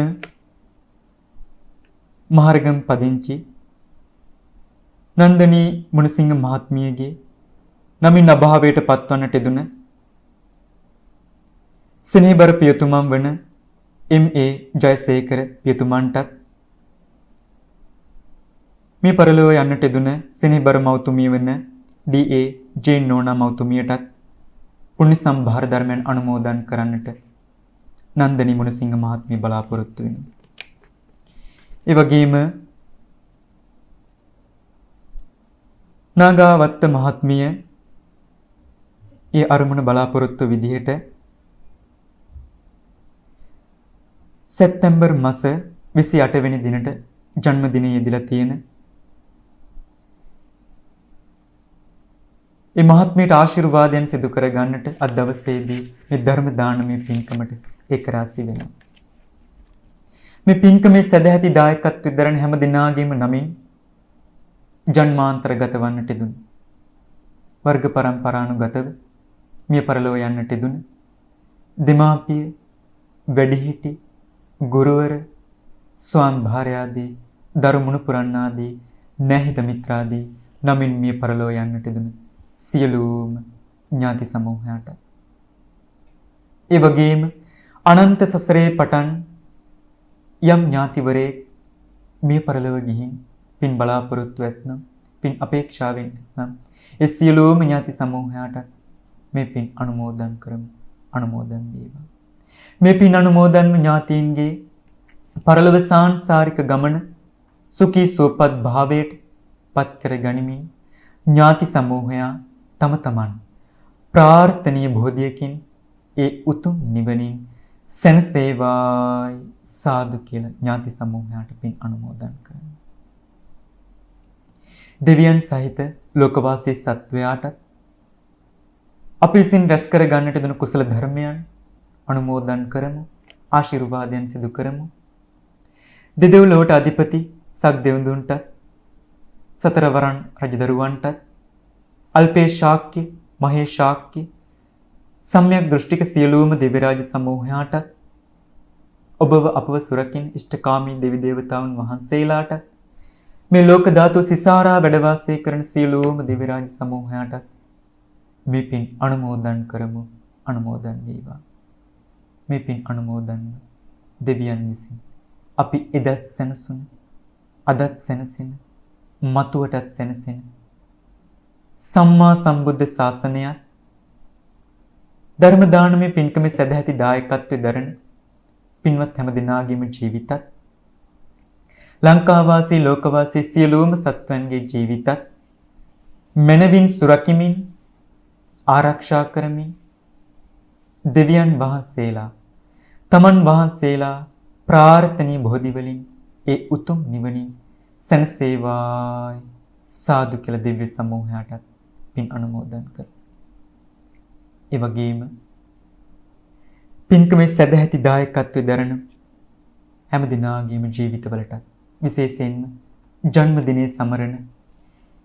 Speaker 2: මහරගම් පදිංචි නන්දනී මුණසිංහ මහත්මියගේ නමින් අභාවයට පත්වන්නට යෙදුන සෙනෙහබර පියතුමන් වන M.A. ජයසේකර පියතුමන්ටත් මේ පරලොව යන්නට යෙදුන සෙනෙහබර මව්තුමිය වන D.A. ජේන් නෝනා මව්තුමියටත් පුණ්‍ය සම්භාර ධර්මයන් අනුමෝදන් කරන්නට නන්දනී මුණසිංහ මහත්මිය බලාපොරොත්තු වෙනවා. ඒ වගේම නාගාවත්ත මහත්මිය ඒ අරමුණ බලාපොරොත්තු විදිහට සැප්තැම්බර් මාස 28 වෙනි දිනට ජන්මදිනය යෙදලා තියෙන ඒ මහත්මියට ආශිර්වාදයන් සිදු කර ගන්නට අද දවසේදී මේ ධර්ම දානමය පින්කමට එක් රාශී වෙනවා. මේ පින්කමේ සදැහැති දායකත්වයෙන් දරන හැම දිනාගේම නමින් ජන්මාන්තරගත වන්නට දුන් වර්ග පරම්පරානුගතව මිය පරලොව යන්නට දුන් දෙමාපිය වැඩිහිටි ගුරුවර ස්වාම භාර්යාදී දරුමුණු පුරන්නාදී නැහිත මිත්‍රාදී නමින් මිය පරලොව යන්නට දුන් සියලුම ඥාති සමූහයාට ඒ වගේම අනන්ත සසරේ පටන් යම් ඥාතිවරයෙක් මිය පරලොව ගිහින් පින් බලාපොරොත්තු ඇතනම් පින් අපේක්ෂාවෙන් ඇතනම් ඒ සියලුම ඥාති සමූහයාට මේ පින් අනුමෝදන් කරමු. අනුමෝදන් වේවා. මේ පින් අනුමෝදන් ඥාතීන්ගේ පරලොව සාංසාරික ගමන සුඛී සුවපත් භාවයට පත් කර ගනිමින් ඥාති සමූහයා තම තමන් ප්‍රාර්ථනීය බෝධියකින් ඒ උතුම් නිවනින් සැනසේවායි සාදු කියලා ඥාති සමූහයාට පින් අනුමෝදන් කරමු. දෙවියන් සහිත ලෝකවාසී සත්වයාට අපි විසින් රැස් කර ගන්නට දෙන කුසල ධර්මයන් අනුමෝදන් කරමු. ආශිර්වාදයන් සිදු කරමු. දෙදෙව් ලොවට අධිපති සක්දෙවිඳුන්ටත් සතරවරන් රජදරුවන්ටත් අල්පේ ශාක්‍ය මහේ ශාක්‍ය සම්‍යක් දෘෂ්ටික සියලුම දිව්‍ය රාජ සමූහයාට ඔබව අපව සුරකින් ඉෂ්ඨකාමී දෙවි දේවතාවුන් වහන්සේලාට මේ ලෝක ධාතු සිසාරා වැඩ වාසය කරන සියලුම දිව්‍ය රාජ සමූහයාට මේ පින් අනුමෝදන් කරමු. අනුමෝදන් වේවා. මේ පින් අනුමෝදන් දෙවියන් විසින් අපි එදත් සැනසුන අදත් සැනසෙන මතුවටත් සැනසෙන සම්මා සම්බුද්ධ ශාසනයත් ධර්ම දානමය පින්කමේ සදැහැති දායකත්වයේ දරන පින්වත් හැම දිනාගේම ජීවිතත් ලංකාවාසී ලෝකවාසී සියලුම සත්වයන්ගේ ජීවිතත් මනවින් සුරකිමින් ආරක්ෂා කරමින් දෙවියන් වහන්සේලා තමන් වහන්සේලා ප්‍රාර්ථනීය බෝධි වලින් ඒ උතුම් නිවනින් සැනසේවායි සාදු කියලා දිව්‍ය සමූහයාට පින් අනුමෝදන් කර. ඒ වගේම පින්කමේ සදැහැති දායකත්වයේ දරන හැම දිනාගේම ජීවිතවලට විශේෂයෙන්ම ජන්මදිනයේ සමරන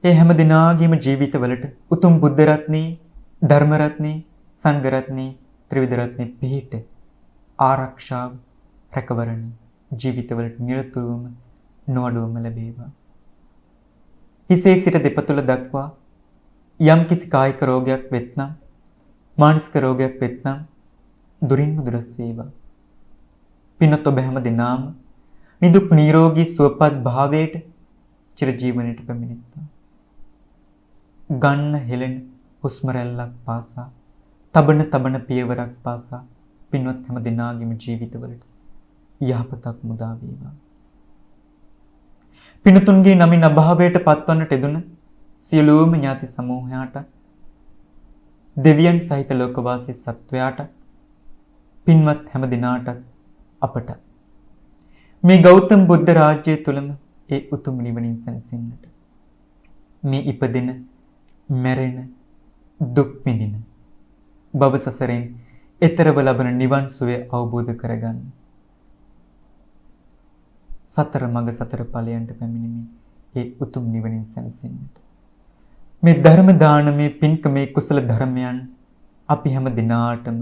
Speaker 2: ඒ හැම දිනාගේම ජීවිතවලට උතුම් බුද්ධ රත්නේ ධර්ම රත්නේ සංඝ රත්නේ ත්‍රිවිධ රත්නේ පිහිට ආරක්ෂාව රැකවරණ ජීවිතවලට නිරතුරුවම නොඅඩුවම ලැබේවා. හිසේ සිට දෙපතුල දක්වා යම් කිසි කායික රෝගයක් වෙත්නම් මානසික රෝගයක් වෙත්නම් දුරින්ම දුරස් වේවා. පින්වත් ඔබ හැම දිනම නිදුක් නිරෝගී සුවපත් භාවයට චිරජීවනයට පැමිණෙත්වා. ගන්න හෙළෙන හුස්ම රැල්ලක් පාසා තබන පියවරක් පාසා පින්වත් හැම දිනාගේම ජීවිතවලට යහපතක් මුදා වේවා. පින්තුන්ගේ නමින් අභාවයට පත්වන්නට යෙදුන සියලුම ඥාති සමූහයාට දෙවියන් සහිත ලෝකවාසී සත්වයාට පින්වත් හැම දිනාට අපට මේ ගෞතම බුද්ධ රාජ්‍යය තුලම ඒ උතුම් නිවනින් සැනසෙන්නට මේ ඉපදෙන මැරෙන දුක් විඳින භව සසරෙන් එතරව ලබන නිවන් සුවය අවබෝධ කරගන්න සතර මඟ සතර ඵලයන්ට පැමිණෙමින් ඒ උතුම් නිවනින් සැනසෙන්නට මේ ධර්ම දානමේ පින්කමේ කුසල ධර්මයන් අපි හැම දිනාටම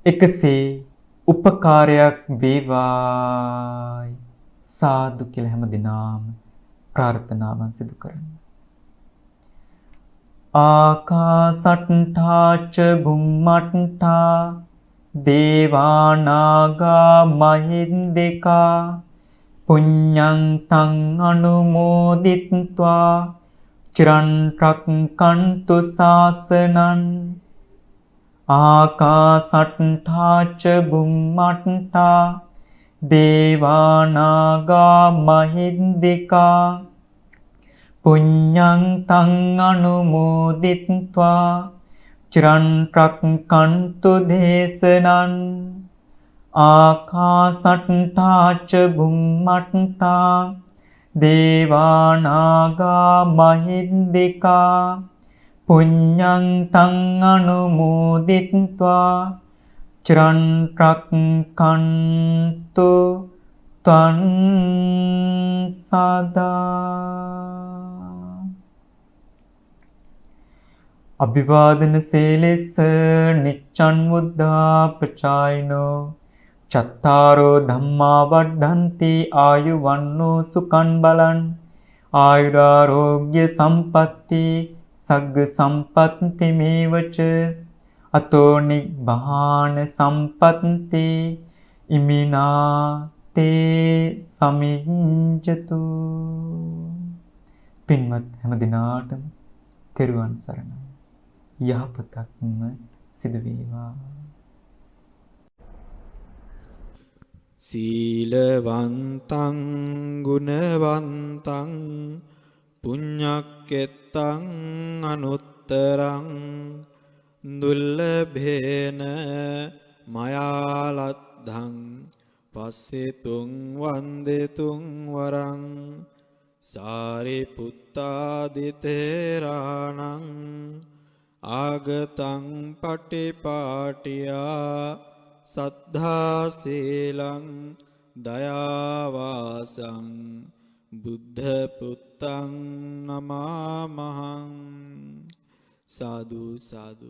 Speaker 2: එකසේ උපකාරයක් වේවායි සාදු කියලා හැම දිනාම ප්‍රාර්ථනාවන් සිදු කරන්න. ආකාසට්ඨා ච බුම්මට්ඨා දේවානාගා මහින්దికා පුඤ්ඤං තං අනුමෝදිත්වා චිරන් රක්ඛන්තු ශාසනං. ආකාසට්ඨා ච බුම්මට්ඨා දේවානාගා මහින්దికා පුඤ්ඤං තං අනුමෝදිත්වා චිරන් රක්ඛන්තු දේශනං. ආකාසට්ඨා ච බුම්මට්ඨා දේවානාගා මහින්దికා පුඤ්ඤං තං අනුමෝදිත්වා චිරන් රක්ඛන්තු ත්වං සදා. අභිවාදන සීලෙස්ස නිච්ඡං වුද්ධාපචායිනෝ චත්තාරෝ ධම්මා වඩ්ඩන්ති ආයුවන්නෝ සුඛං බලං ආයුරාෝග්‍ය සම්පatti සග්ග සම්පatti මේවච අතෝ නිබ්බාන සම්පatti ඉමිනා තේ සමිඤ්ජතු. පින්වත් හැම දිනාටම තෙරුවන් සරණයි. යහපතක්ම සිදු වේවා.
Speaker 3: සීලවන්තං ගුණවන්තං පුඤ්ඤක්කෙත්තං අනුත්තරං දුල්ලභේන මයාලද්ධං පස්සෙතුං වන්දෙතුං වරං සාරිපුත්තාදිතේරාණං ආගතං පටිපාටියා සද්ධා සීලං දයාවාසං බුද්ධ පුත්තං නමාමහං. සාදු සාදු.